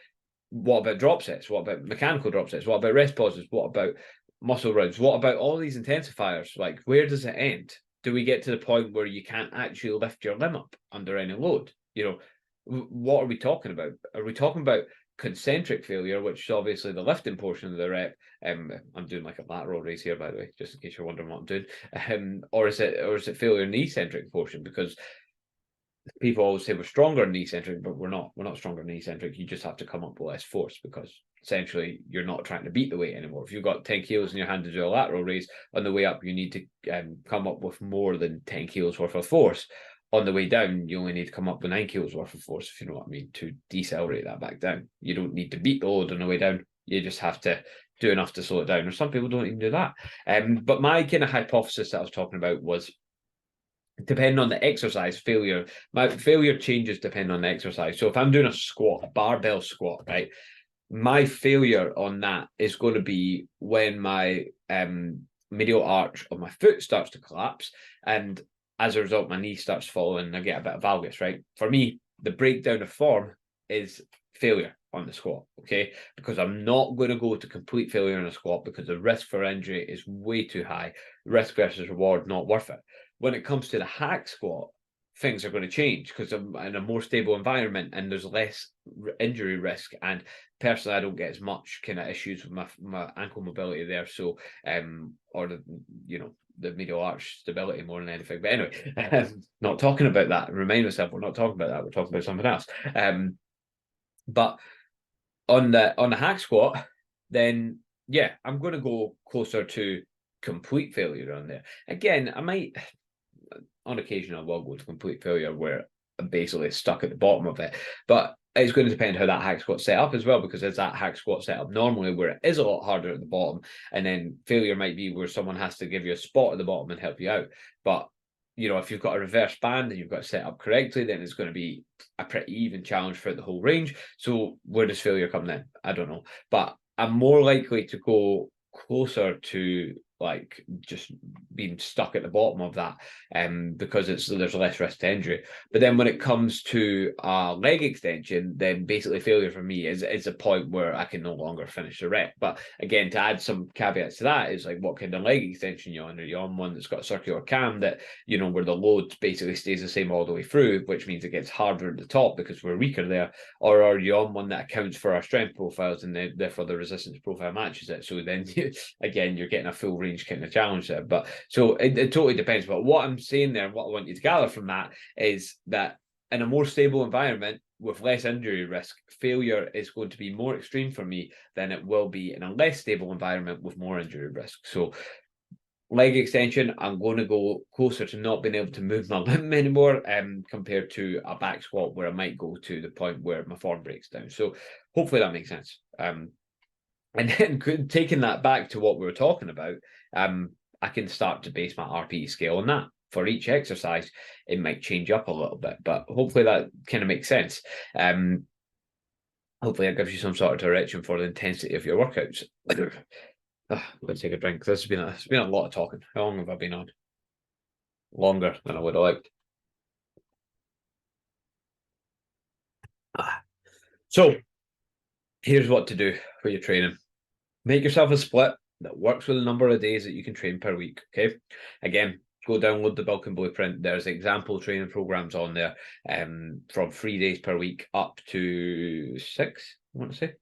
what about drop sets? What about mechanical drop sets? What about rest pauses? What about muscle rounds? What about all these intensifiers? Like, where does it end? Do we get to the point where you can't actually lift your limb up under any load? What are we talking about? Are we talking about concentric failure, which is obviously the lifting portion of the rep. I'm doing like a lateral raise here, by the way, just in case you're wondering what I'm doing. Or is it failure in the eccentric portion? Because people always say we're stronger in eccentric, but we're not. We're not stronger in eccentric. You just have to come up with less force, because essentially you're not trying to beat the weight anymore. If you've got 10 kilos in your hand to do a lateral raise, on the way up you need to come up with more than 10 kilos worth of force. On the way down, you only need to come up with 9 kilos worth of force, if you know what I mean, to decelerate that back down. You don't need to beat the load on the way down. You just have to do enough to slow it down. Or some people don't even do that. But my kind of hypothesis that I was talking about was, depending on the exercise, my failure changes depending on the exercise. So if I'm doing a squat, a barbell squat, right, my failure on that is going to be when my medial arch of my foot starts to collapse, and as a result, my knee starts falling and I get a bit of valgus, right? For me, the breakdown of form is failure on the squat, okay? Because I'm not going to go to complete failure in a squat, because the risk for injury is way too high. Risk versus reward, not worth it. When it comes to the hack squat, things are going to change because I'm in a more stable environment and there's less injury risk. And personally, I don't get as much kind of issues with my ankle mobility there. So, or the medial arch stability more than anything. But anyway, not talking about that. Remind myself, we're not talking about that. We're talking about something else. But on the hack squat, then yeah, I'm going to go closer to complete failure on there. Again, I might, on occasion, I will go to complete failure where I'm basically stuck at the bottom of it. But it's going to depend how that hack squat's set up as well, because there's that hack squat set up normally where it is a lot harder at the bottom, and then failure might be where someone has to give you a spot at the bottom and help you out. But if you've got a reverse band and you've got it set up correctly, then it's going to be a pretty even challenge for the whole range. So where does failure come in? I don't know. But I'm more likely to go closer to like just being stuck at the bottom of that, because there's less risk to injury. But then when it comes to leg extension, then basically failure for me is a point where I can no longer finish the rep. But again, to add some caveats to that is like, what kind of leg extension you're on? Are you on one that's got a circular cam that, where the load basically stays the same all the way through, which means it gets harder at the top because we're weaker there? Or are you on one that accounts for our strength profiles and therefore the resistance profile matches it? So then you're getting a full range kind of challenge there. But so it totally depends. But what I'm saying there, and what I want you to gather from that, is that in a more stable environment with less injury risk, failure is going to be more extreme for me than it will be in a less stable environment with more injury risk. So leg extension, I'm going to go closer to not being able to move my limb anymore, compared to a back squat where I might go to the point where my form breaks down. So hopefully that makes sense. And then taking that back to what we were talking about, I can start to base my RPE scale on that. For each exercise, it might change up a little bit, but hopefully that kind of makes sense. Hopefully that gives you some sort of direction for the intensity of your workouts. Let's take a drink. It's been a lot of talking. How long have I been on? Longer than I would have liked. So here's what to do for your training. Make yourself a split that works with the number of days that you can train per week. Okay. Again, go download the Bulking Blueprint. There's example training programs on there, from 3 days per week up to 6, I want to say.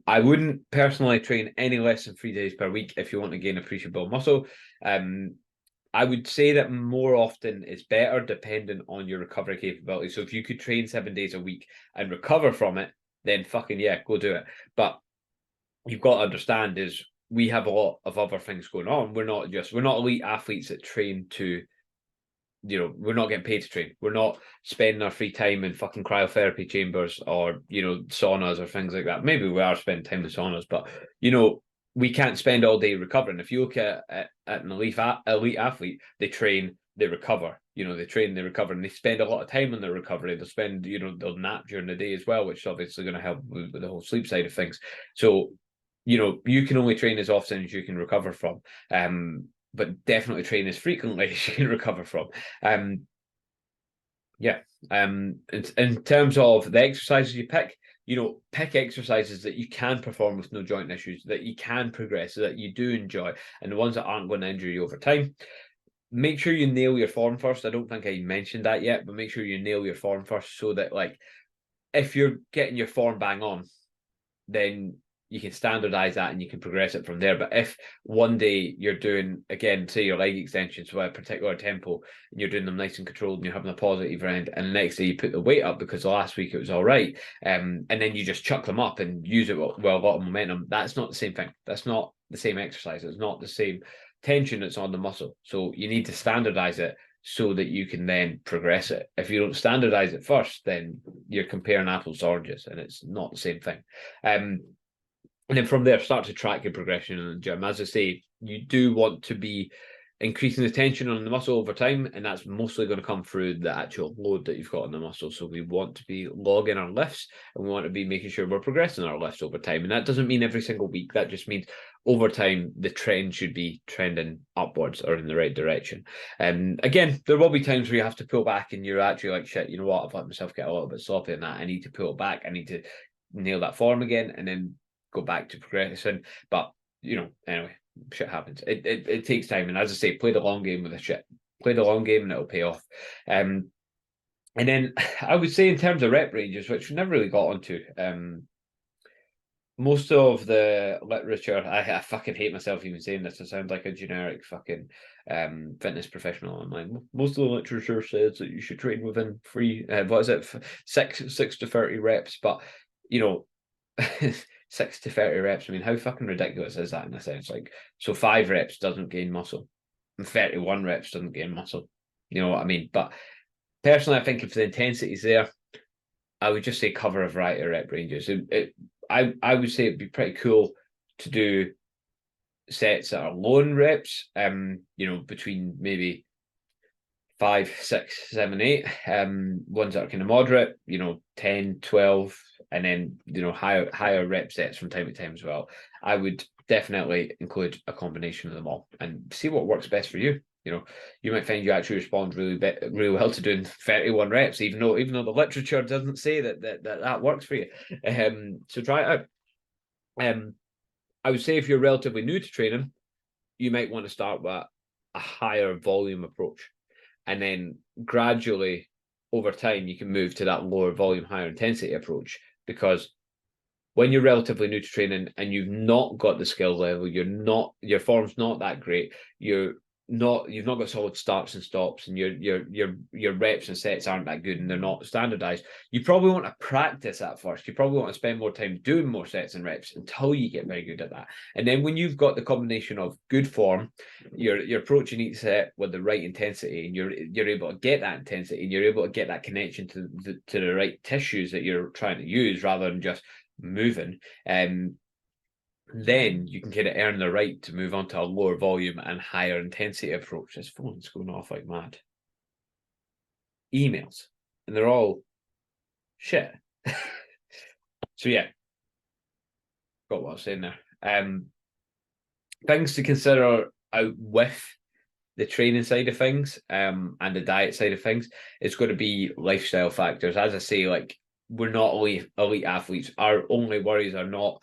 I wouldn't personally train any less than 3 days per week if you want to gain appreciable muscle. I would say that more often is better depending on your recovery capability. So if you could train 7 days a week and recover from it, then fucking yeah, go do it. But you've got to understand is we have a lot of other things going on. We're not elite athletes that train to, we're not getting paid to train. We're not spending our free time in fucking cryotherapy chambers or, saunas or things like that. Maybe we are spending time in saunas, but, we can't spend all day recovering. If you look at an elite athlete, they train, they recover. They train, they recover, and they spend a lot of time on their recovery. They'll spend, they'll nap during the day as well, which is obviously going to help with the whole sleep side of things. So, you can only train as often as you can recover from, but definitely train as frequently as you can recover from. In terms of the exercises you pick, pick exercises that you can perform with no joint issues, that you can progress, that you do enjoy, and the ones that aren't going to injure you over time. Make sure you nail your form first. I don't think I mentioned that yet, but make sure you nail your form first so that, like, if you're getting your form bang on, then you can standardize that and you can progress it from there. But if one day you're doing, again, say your leg extensions with a particular tempo and you're doing them nice and controlled and you're having a positive end, and the next day you put the weight up because last week it was all right, and then you just chuck them up and use it with a lot of momentum, that's not the same thing. That's not the same exercise. It's not the same tension that's on the muscle. So you need to standardize it so that you can then progress it. If you don't standardize it first, then you're comparing apples to oranges and it's not the same thing. And then from there, start to track your progression in the gym. As I say, you do want to be increasing the tension on the muscle over time, and that's mostly going to come through the actual load that you've got on the muscle. So we want to be logging our lifts, and we want to be making sure we're progressing our lifts over time. And that doesn't mean every single week. That just means over time, the trend should be trending upwards or in the right direction. Again, there will be times where you have to pull back and you're actually like, shit, you know what? I've let myself get a little bit sloppy in that. I need to pull it back. I need to nail that form again and then go back to progressing. But, anyway, shit happens. It takes time. And as I say, play the long game with the shit. Play the long game and it'll pay off. And then I would say in terms of rep ranges, which we never really got onto, most of the literature, I fucking hate myself even saying this. I sound like a generic fucking fitness professional online. Most of the literature says that you should train within 6 to 30 reps. But, 6 to 30 reps. I mean, how fucking ridiculous is that in a sense? Like, so 5 reps doesn't gain muscle, and 31 reps doesn't gain muscle. You know what I mean? But personally, I think if the intensity's there, I would just say cover a variety of rep ranges. I would say it'd be pretty cool to do sets that are low in reps, between maybe 5, 6, 7, 8. Ones that are kind of moderate, 10, 12, and then higher rep sets from time to time as well. I would definitely include a combination of them all and see what works best for you. You might find you actually respond really well to doing 31 reps, even though the literature doesn't say that works for you. So try it out. I would say if you're relatively new to training, you might want to start with a higher volume approach, and then gradually over time you can move to that lower volume, higher intensity approach. Because when you're relatively new to training and you've not got the skill level, your form's not that great, you've not got solid starts and stops, and your reps and sets aren't that good and they're not standardized, you probably want to practice at first. You probably want to spend more time doing more sets and reps until you get very good at that. And then when you've got the combination of good form, you're approaching each set with the right intensity, and you're able to get that intensity, and you're able to get that connection to the right tissues that you're trying to use rather than just moving, then you can kind of earn the right to move on to a lower volume and higher intensity approach. This phone's going off like mad. Emails. And they're all shit. So yeah. Got what I was saying there. Things to consider out with the training side of things, and the diet side of things. It's going to be lifestyle factors. As I say, like, we're not elite athletes. Our only worries are not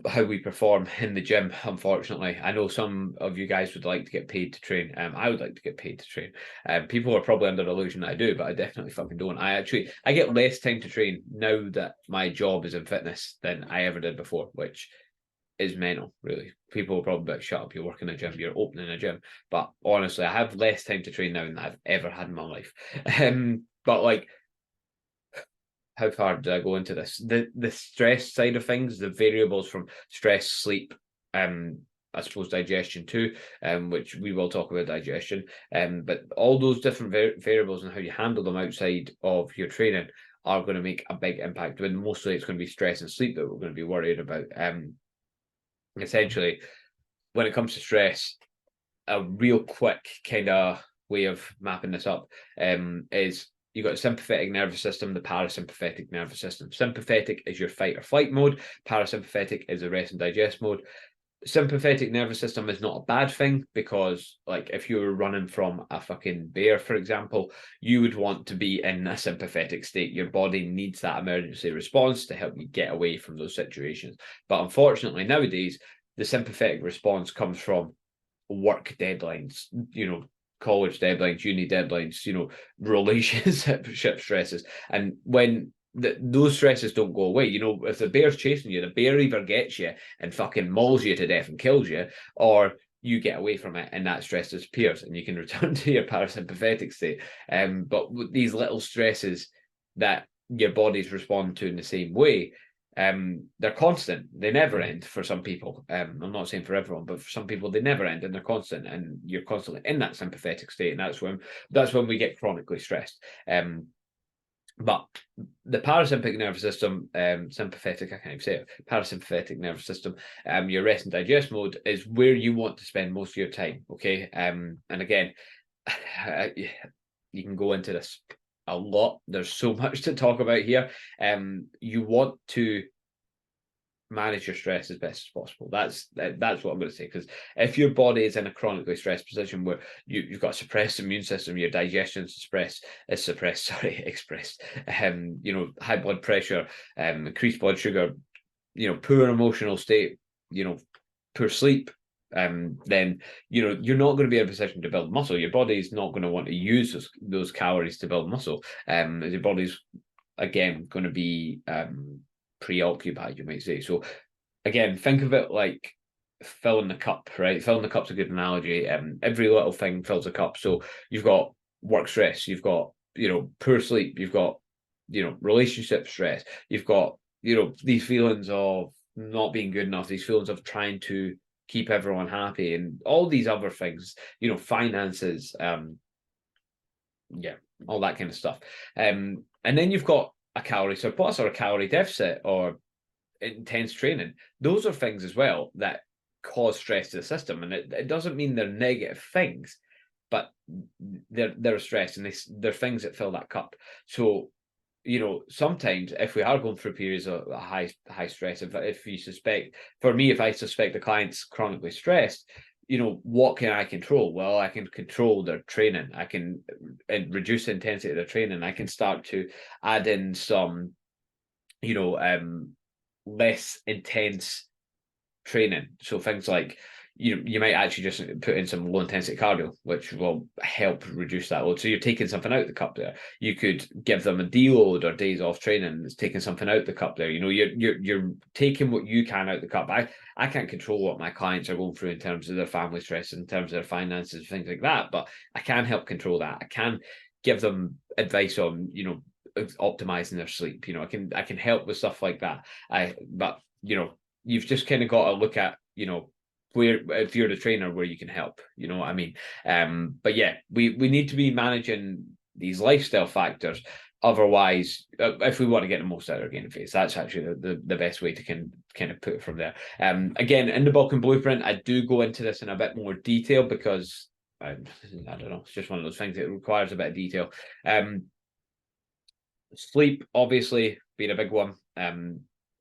how we perform in the gym, unfortunately. I know some of you guys would like to get paid to train. I would like to get paid to train. People are probably under the illusion that I do, but I definitely fucking don't. I get less time to train now that my job is in fitness than I ever did before, which is mental, really. People will probably be like, shut up, you're working a gym, you're opening a gym. But honestly, I have less time to train now than I've ever had in my life. But like, how far did I go into this? The stress side of things, the variables from stress, sleep, I suppose digestion too, which we will talk about digestion. But all those different variables and how you handle them outside of your training are going to make a big impact. When mostly it's going to be stress and sleep that we're going to be worried about. Essentially, when it comes to stress, a real quick kind of way of mapping this up is you've got the sympathetic nervous system, the parasympathetic nervous system. Sympathetic is your fight or flight mode. Parasympathetic is the rest and digest mode. Sympathetic nervous system is not a bad thing, because like if you were running from a fucking bear, for example, you would want to be in a sympathetic state. Your body needs that emergency response to help you get away from those situations. But unfortunately nowadays, the sympathetic response comes from work deadlines, college deadlines, uni deadlines, relationship stresses. And when those stresses don't go away. You know, if the bear's chasing you, the bear either gets you and fucking mauls you to death and kills you, or you get away from it and that stress disappears and you can return to your parasympathetic state. But with these little stresses that your bodies respond to in the same way, they're constant. They never end for some people. I'm not saying for everyone, but for some people they never end and they're constant, and you're constantly in that sympathetic state, and that's when we get chronically stressed. But the parasympathetic nervous system, sympathetic, I can't even say it, parasympathetic nervous system, your rest and digest mode is where you want to spend most of your time. Okay. And again, you can go into this a lot. There's so much to talk about here. You want to manage your stress as best as possible. That's what I'm going to say, because if your body is in a chronically stressed position where you've got a suppressed immune system, your digestion is expressed, you know, high blood pressure, increased blood sugar, you know, poor emotional state, you know, poor sleep, then you know you're not going to be in a position to build muscle. Your body is not going to want to use those calories to build muscle. Your body's again going to be preoccupied, you might say. So again, think of it like filling the cup, right? Filling the cup's a good analogy. Every little thing fills a cup. So you've got work stress, you've got, you know, poor sleep, you've got, you know, relationship stress, you've got, you know, these feelings of not being good enough, these feelings of trying to keep everyone happy, and all these other things, you know, finances, yeah, all that kind of stuff. And then you've got a calorie surplus or a calorie deficit or intense training. Those are things as well that cause stress to the system, and it doesn't mean they're negative things, but they're a stress, and they're things that fill that cup. So, you know, sometimes if we are going through periods of high stress, if you suspect, for me, if I suspect the client's chronically stressed, you know, what can I control? Well, I can control their training. I can reduce the intensity of their training. I can start to add in some, you know, less intense training. So things like, you might actually just put in some low intensity cardio, which will help reduce that load. So you're taking something out the cup there. You could give them a deload or days off training. It's taking something out the cup there. You know, you're taking what you can out the cup. I can't control what my clients are going through in terms of their family stress, in terms of their finances, things like that. But I can help control that. I can give them advice on, you know, optimizing their sleep. You know, I can help with stuff like that. But you know, you've just kind of got to look at, you know, where, if you're the trainer, where you can help, you know what I mean? But yeah, we need to be managing these lifestyle factors. Otherwise, if we want to get the most out of our gain phase, that's actually the best way to kind of put it from there. Again, in the bulk and blueprint, I do go into this in a bit more detail because I don't know, it's just one of those things that requires a bit of detail. Sleep, obviously, being a big one.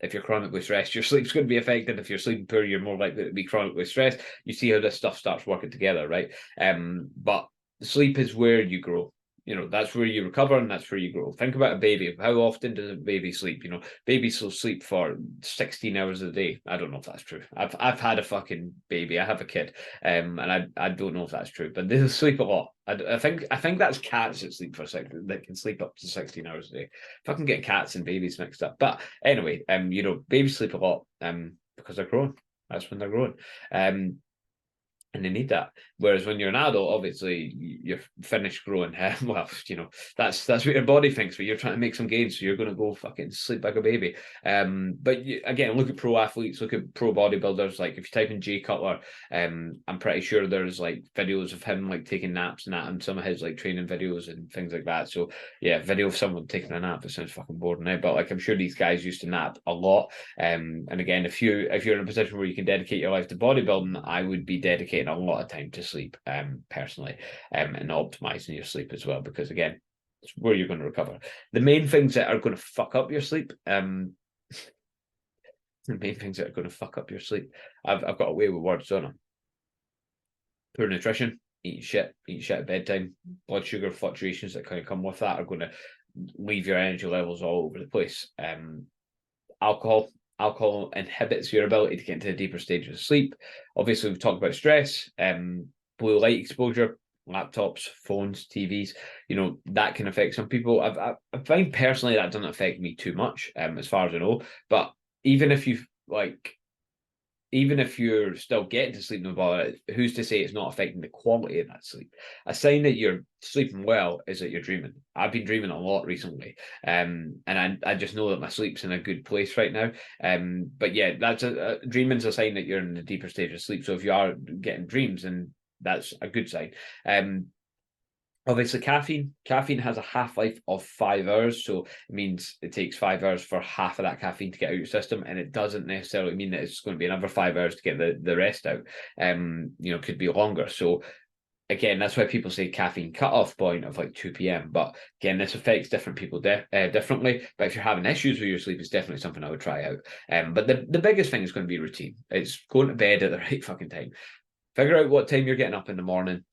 If you're chronically stressed, your sleep's going to be affected. If you're sleeping poor, you're more likely to be chronically stressed. You see how this stuff starts working together, right? But sleep is where you grow. You know, that's where you recover and that's where you grow. Think about a baby. How often does a baby sleep? You know, babies will sleep for 16 hours a day. I don't know if that's true. I've had a fucking baby. I have a kid, and I don't know if that's true, but they sleep a lot. I think that's cats that sleep for that can sleep up to 16 hours a day. If I can get cats and babies mixed up, but anyway, you know, babies sleep a lot, because they're growing. That's when they're growing, and they need that. Whereas when you're an adult, obviously you're finished growing. Well, you know, that's what your body thinks, but you're trying to make some gains, so you're going to go fucking sleep like a baby. But again, look at pro athletes, look at pro bodybuilders. Like if you type in Jay Cutler, I'm pretty sure there's like videos of him like taking naps and that, and some of his like training videos and things like that. So yeah, video of someone taking a nap, it sounds fucking boring now, but like I'm sure these guys used to nap a lot. And again, if you're in a position where you can dedicate your life to bodybuilding, I would be dedicating a lot of time to sleep, personally, and optimizing your sleep as well, because again, it's where you're going to recover. The main things that are going to fuck up your sleep, I've got away with words on them. Poor nutrition, eating shit at bedtime, blood sugar fluctuations that kind of come with that are going to leave your energy levels all over the place. Alcohol inhibits your ability to get into the deeper stages of sleep. Obviously, we've talked about stress. Blue light exposure laptops, phones, TVs, that can affect some people. I find personally that doesn't affect me too much, as far as I know. But even if even if you're still getting to sleep, no bother, who's to say it's not affecting the quality of that sleep? A sign that you're sleeping well is that you're dreaming. I've been dreaming a lot recently, and I just know that my sleep's in a good place right now. But yeah, that's dreaming's a sign that you're in the deeper stage of sleep. So if you are getting dreams, then that's a good sign. Obviously, caffeine has a half-life of 5 hours, so it means it takes 5 hours for half of that caffeine to get out of your system, and it doesn't necessarily mean that it's going to be another 5 hours to get the rest out. Could be longer. So again, that's why people say caffeine cutoff point of like 2 p.m. But again, this affects different people differently. But if you're having issues with your sleep, it's definitely something I would try out. But the biggest thing is going to be routine. It's going to bed at the right fucking time. Figure out what time you're getting up in the morning.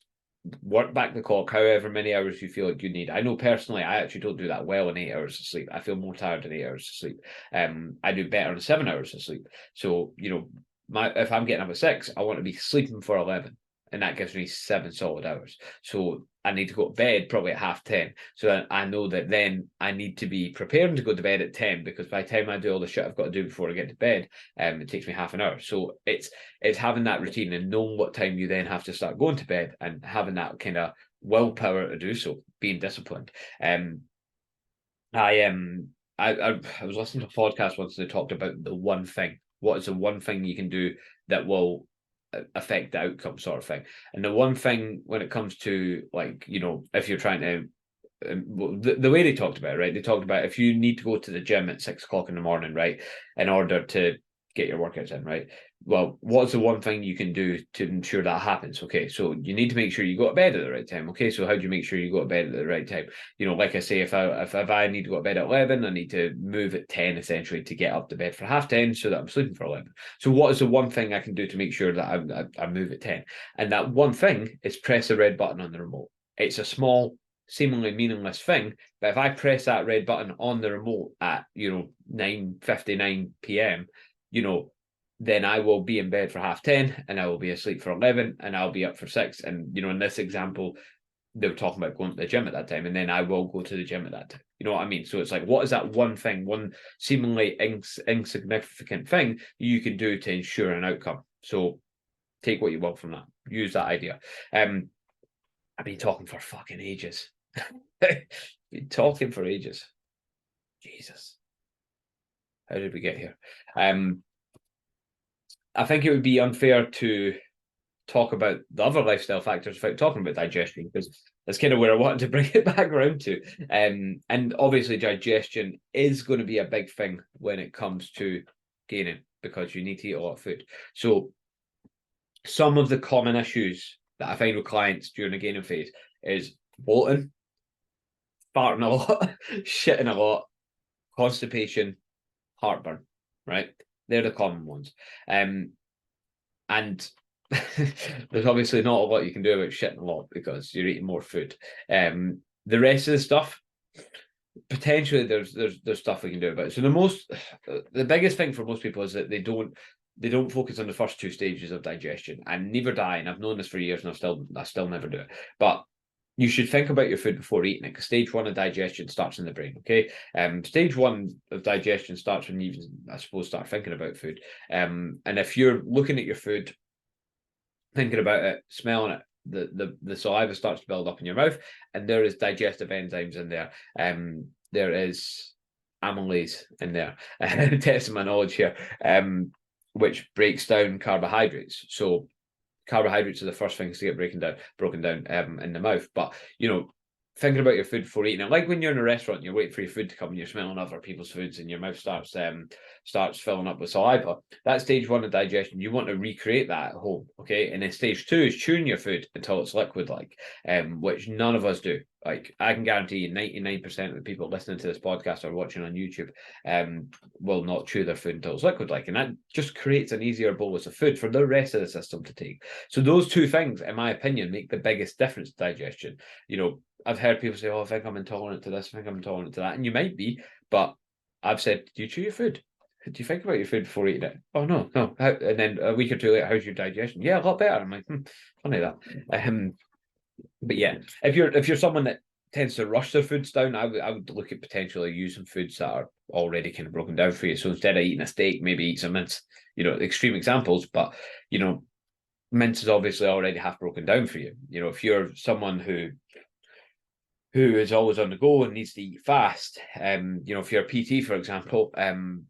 Work back the clock however many hours you feel like you need. I know personally I actually don't do that well in 8 hours of sleep. I feel more tired in 8 hours of sleep. I do better in 7 hours of sleep. So if I'm getting up at 6, I want to be sleeping for 11, and that gives me 7 solid hours. So I need to go to bed probably at 10:30. So I know that then I need to be preparing to go to bed at 10, because by the time I do all the shit I've got to do before I get to bed, it takes me half an hour. So it's having that routine and knowing what time you then have to start going to bed, and having that kind of willpower to do so, being disciplined. I was listening to a podcast once, and they talked about the one thing. What is the one thing you can do that will affect the outcome, sort of thing? And the one thing when it comes to, like, if you're trying to, the way they talked about it, right? They talked about if you need to go to the gym at 6 o'clock in the morning, right, in order to get your workouts in, right? Well, what's the one thing you can do to ensure that happens? Okay, so you need to make sure you go to bed at the right time. Okay, so how do you make sure you go to bed at the right time? Like I say, if I need to go to bed at 11, I need to move at 10 essentially to get up to bed for 10:30 so that I'm sleeping for 11. So what is the one thing I can do to make sure that I move at 10? And that one thing is press the red button on the remote. It's a small, seemingly meaningless thing, but if I press that red button on the remote at 9:59 p.m., then I will be in bed for 10:30, and I will be asleep for 11, and I'll be up for 6. And in this example, they were talking about going to the gym at that time, and then I will go to the gym at that time. You know what I mean? So it's like, what is that one thing, one seemingly insignificant thing you can do to ensure an outcome? So take what you want from that. Use that idea. I've been talking for fucking ages. Been talking for ages. Jesus. How did we get here? I think it would be unfair to talk about the other lifestyle factors without talking about digestion, because that's kind of where I wanted to bring it back around to. And obviously digestion is going to be a big thing when it comes to gaining, because you need to eat a lot of food. So some of the common issues that I find with clients during the gaining phase is bloating, farting a lot, shitting a lot, constipation, heartburn, right? They're the common ones. And there's obviously not a lot you can do about shitting a lot because you're eating more food. The rest of the stuff, potentially there's stuff we can do about it. So the biggest thing for most people is that they don't focus on the first 2 stages of digestion, and neither do I. And I've known this for years, and I still never do it. But you should think about your food before eating it, because stage 1 of digestion starts in the brain. Okay, stage 1 of digestion starts when you, I suppose, start thinking about food. And if you're looking at your food, thinking about it, smelling it, the saliva starts to build up in your mouth, and there is digestive enzymes in there. There is amylase in there. Testing my knowledge here, which breaks down carbohydrates. So carbohydrates are the first things to get broken down in the mouth. But thinking about your food before eating it, like when you're in a restaurant and you're waiting for your food to come and you're smelling other people's foods and your mouth starts filling up with saliva. That's stage 1 of digestion. You want to recreate that at home, okay? And then stage 2 is chewing your food until it's liquid-like, which none of us do. Like, I can guarantee you 99% of the people listening to this podcast or watching on YouTube will not chew their food until it's liquid-like, and that just creates an easier bolus of food for the rest of the system to take. So those 2 things, in my opinion, make the biggest difference to digestion. I've heard people say, "Oh, I think I'm intolerant to this, I think I'm intolerant to that," and you might be, but I've said, "Do you chew your food? Do you think about your food before eating it?" "Oh, no. And then a week or 2 later, "How's your digestion?" "Yeah, a lot better." I'm like, funny that. But yeah, if you're someone that tends to rush their foods down, I would look at potentially using foods that are already kind of broken down for you. So instead of eating a steak, maybe eat some mince. Extreme examples, but mince is obviously already half broken down for you. If you're someone who is always on the go and needs to eat fast, if you're a PT, for example,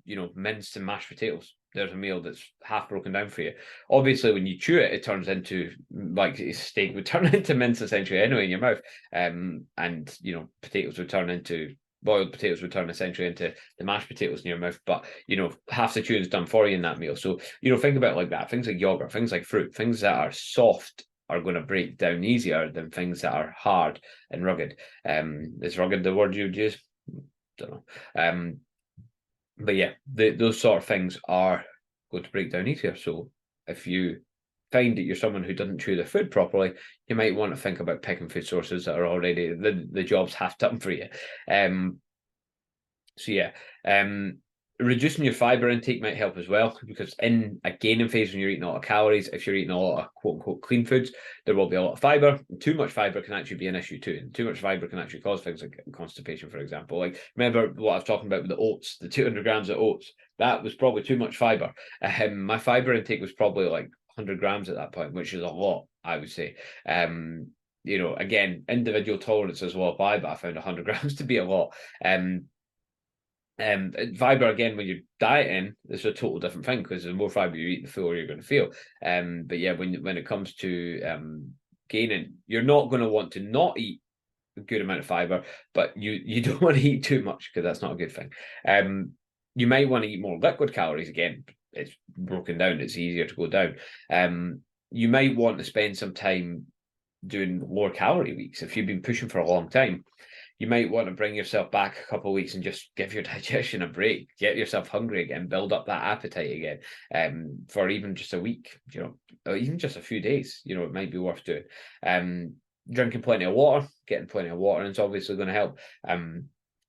mince and mashed potatoes. There's a meal that's half broken down for you. Obviously, when you chew it, it turns into, like, steak would turn into mince essentially anyway in your mouth. And boiled potatoes would turn essentially into the mashed potatoes in your mouth. But, half the chewing is done for you in that meal. So, think about it like that. Things like yogurt, things like fruit, things that are soft are going to break down easier than things that are hard and rugged. Is rugged the word you'd use? Don't know. But yeah, those sort of things are going to break down easier. So if you find that you're someone who doesn't chew their food properly, you might want to think about picking food sources that are already the job's half done for you. So yeah, reducing your fiber intake might help as well, because in a gaining phase, when you're eating a lot of calories, if you're eating a lot of quote unquote clean foods, there will be a lot of fiber. Too much fiber can actually be an issue too. And too much fiber can actually cause things like constipation, for example. Like, remember what I was talking about with the oats, the 200 grams of oats, that was probably too much fiber. My fiber intake was probably like 100 grams at that point, which is a lot, I would say. Again, individual tolerances will apply, but I found 100 grams to be a lot. Fiber, again, when you're dieting, it's a total different thing, because the more fiber you eat, the fuller you're going to feel. But yeah, when it comes to gaining, you're not going to want to not eat a good amount of fiber, but you don't want to eat too much, because that's not a good thing. You might want to eat more liquid calories. Again, it's broken down, it's easier to go down. You might want to spend some time doing lower calorie weeks. If you've been pushing for a long time, you might want to bring yourself back a couple of weeks and just give your digestion a break, get yourself hungry again, build up that appetite again, for even just a week, or even just a few days, it might be worth doing. Drinking plenty of water, getting plenty of water, and it's obviously going to help.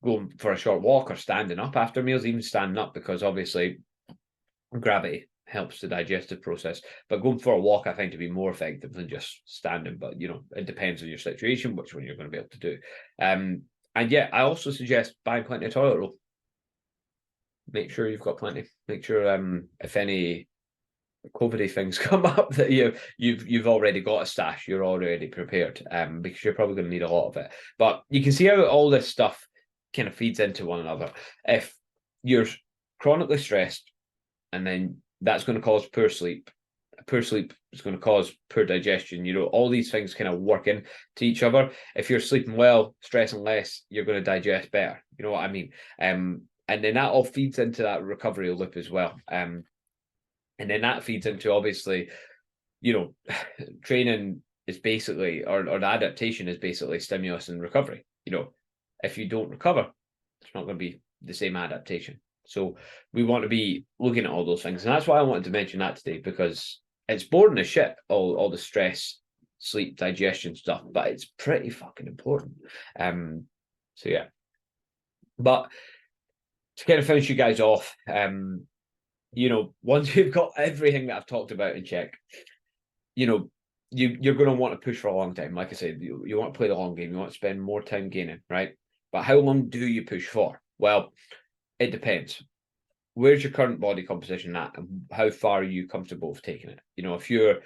Going for a short walk or standing up after meals, even standing up, because obviously gravity helps the digestive process. But going for a walk, I find to be more effective than just standing. But it depends on your situation, which one you're going to be able to do. And yeah, I also suggest buying plenty of toilet roll. Make sure you've got plenty. Make sure if any COVID things come up, that you've already got a stash, you're already prepared, because you're probably going to need a lot of it. But you can see how all this stuff kind of feeds into one another. If you're chronically stressed, and then that's going to cause poor sleep. Poor sleep is going to cause poor digestion. All these things kind of work into each other. If you're sleeping well, stressing less, you're going to digest better. You know what I mean? And then that all feeds into that recovery loop as well. And then that feeds into, obviously, training is basically, or the adaptation is basically stimulus and recovery. If you don't recover, it's not going to be the same adaptation. So we want to be looking at all those things. And that's why I wanted to mention that today, because it's boring as shit, all the stress, sleep, digestion stuff, but it's pretty fucking important. So yeah. But to kind of finish you guys off, once you've got everything that I've talked about in check, you're going to want to push for a long time. Like I said, you want to play the long game. You want to spend more time gaining, right? But how long do you push for? Well, it depends. Where's your current body composition at, and how far are you comfortable with taking it? If you're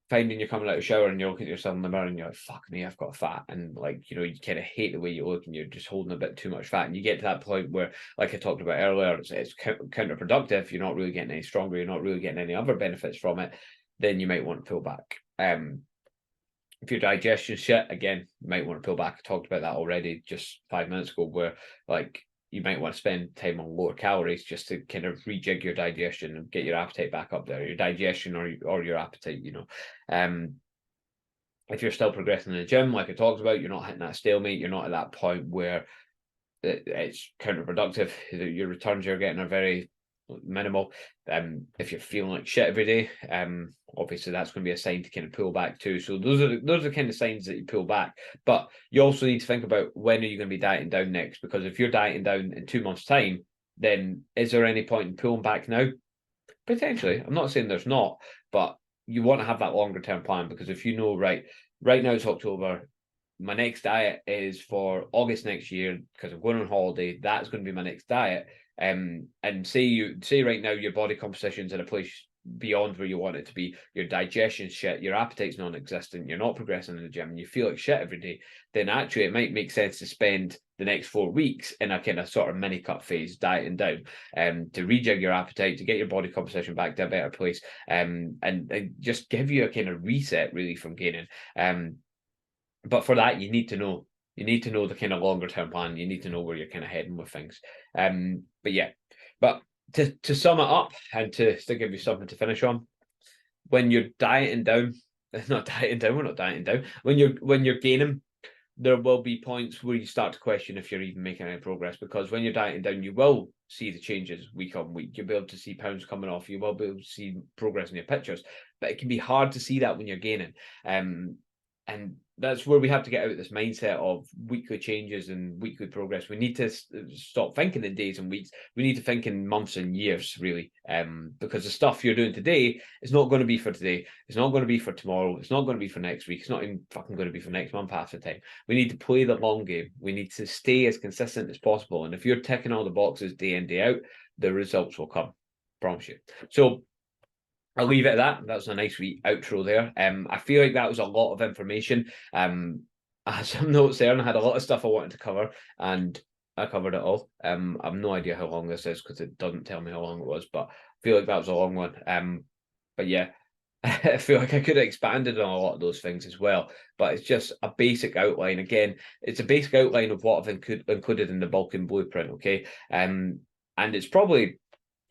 finding you're coming out of the shower and you're looking at yourself in the mirror and you're like, fuck me, I've got fat, and you kind of hate the way you look and you're just holding a bit too much fat, and you get to that point where, like I talked about earlier, it's counterproductive. You're not really getting any stronger, you're not really getting any other benefits from it, then you might want to pull back. If your digestion's shit, again, you might want to pull back. I talked about that already just 5 minutes ago, where you might want to spend time on lower calories just to kind of rejig your digestion and get your appetite back up there, your digestion or your appetite. If you're still progressing in the gym, like I talked about, you're not hitting that stalemate, you're not at that point where it's counterproductive. Your returns you're getting are very minimal. If you're feeling like shit every day, obviously that's going to be a sign to kind of pull back too. So those are the kind of signs that you pull back. But you also need to think about, when are you going to be dieting down next? Because if you're dieting down in 2 months' time, then is there any point in pulling back now? Potentially. I'm not saying there's not, but you want to have that longer term plan, because if right, right now it's October. My next diet is for August next year because I'm going on holiday. That's going to be my next diet. And say right now your body composition's in a place beyond where you want it to be. Your digestion's shit, your appetite's non-existent, you're not progressing in the gym, and you feel like shit every day. Then actually it might make sense to spend the next 4 weeks in a kind of sort of mini cut phase, dieting down, to rejig your appetite, to get your body composition back to a better place, and just give you a kind of reset really from gaining. But for that, you need to know. You need to know the kind of longer term plan. You need to know where you're kind of heading with things. But yeah, but to sum it up and to give you something to finish on, when you're dieting down, not dieting down, we're not dieting down. When you're gaining, there will be points where you start to question if you're even making any progress, because when you're dieting down, you will see the changes week on week. You'll be able to see pounds coming off. You will be able to see progress in your pictures, but it can be hard to see that when you're gaining. And that's where we have to get out of this mindset of weekly changes and weekly progress. We need to stop thinking in days and weeks. We need to think in months and years, really, because the stuff you're doing today is not going to be for today. It's not going to be for tomorrow. It's not going to be for next week. It's not even fucking going to be for next month half the time. We need to play the long game. We need to stay as consistent as possible. And if you're ticking all the boxes day in, day out, the results will come. Promise you. So I'll leave it at that. That was a nice wee outro there. I feel like that was a lot of information. I had some notes there and I had a lot of stuff I wanted to cover, and I covered it all. I've no idea how long this is because it doesn't tell me how long it was, but I feel like that was a long one. But yeah, I feel like I could have expanded on a lot of those things as well, but it's just a basic outline. Again, it's a basic outline of what I've included in the bulking blueprint, okay? And it's probably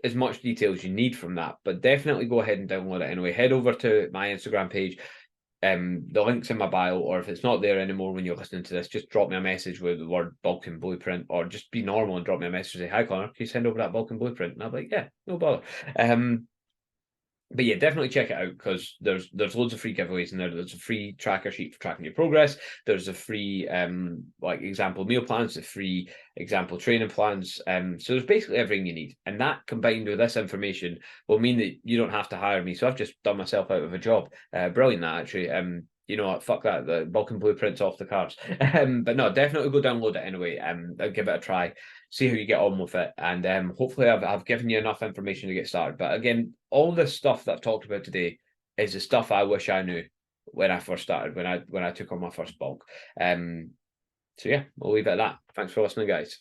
as much detail as you need from that, but definitely go ahead and download it anyway. Head over to my Instagram page. The link's in my bio, or if it's not there anymore when you're listening to this, just drop me a message with the word bulking blueprint, or just be normal and drop me a message and say, "Hi Connor, can you send over that bulking blueprint?" And I'll be like, "Yeah, no bother." But yeah, definitely check it out because there's loads of free giveaways in there. There's a free tracker sheet for tracking your progress. There's a free like example meal plans, a free example training plans. So there's basically everything you need. And that combined with this information will mean that you don't have to hire me. So I've just done myself out of a job. Brilliant that actually. You know what, fuck that, the bulking blueprint's off the cards. But no, definitely go download it anyway. I'll give it a try, see how you get on with it, and hopefully I've given you enough information to get started. But again, all this stuff that I've talked about today is the stuff I wish I knew when I first started, when I took on my first bulk. So yeah, we'll leave it at that. Thanks for listening, guys.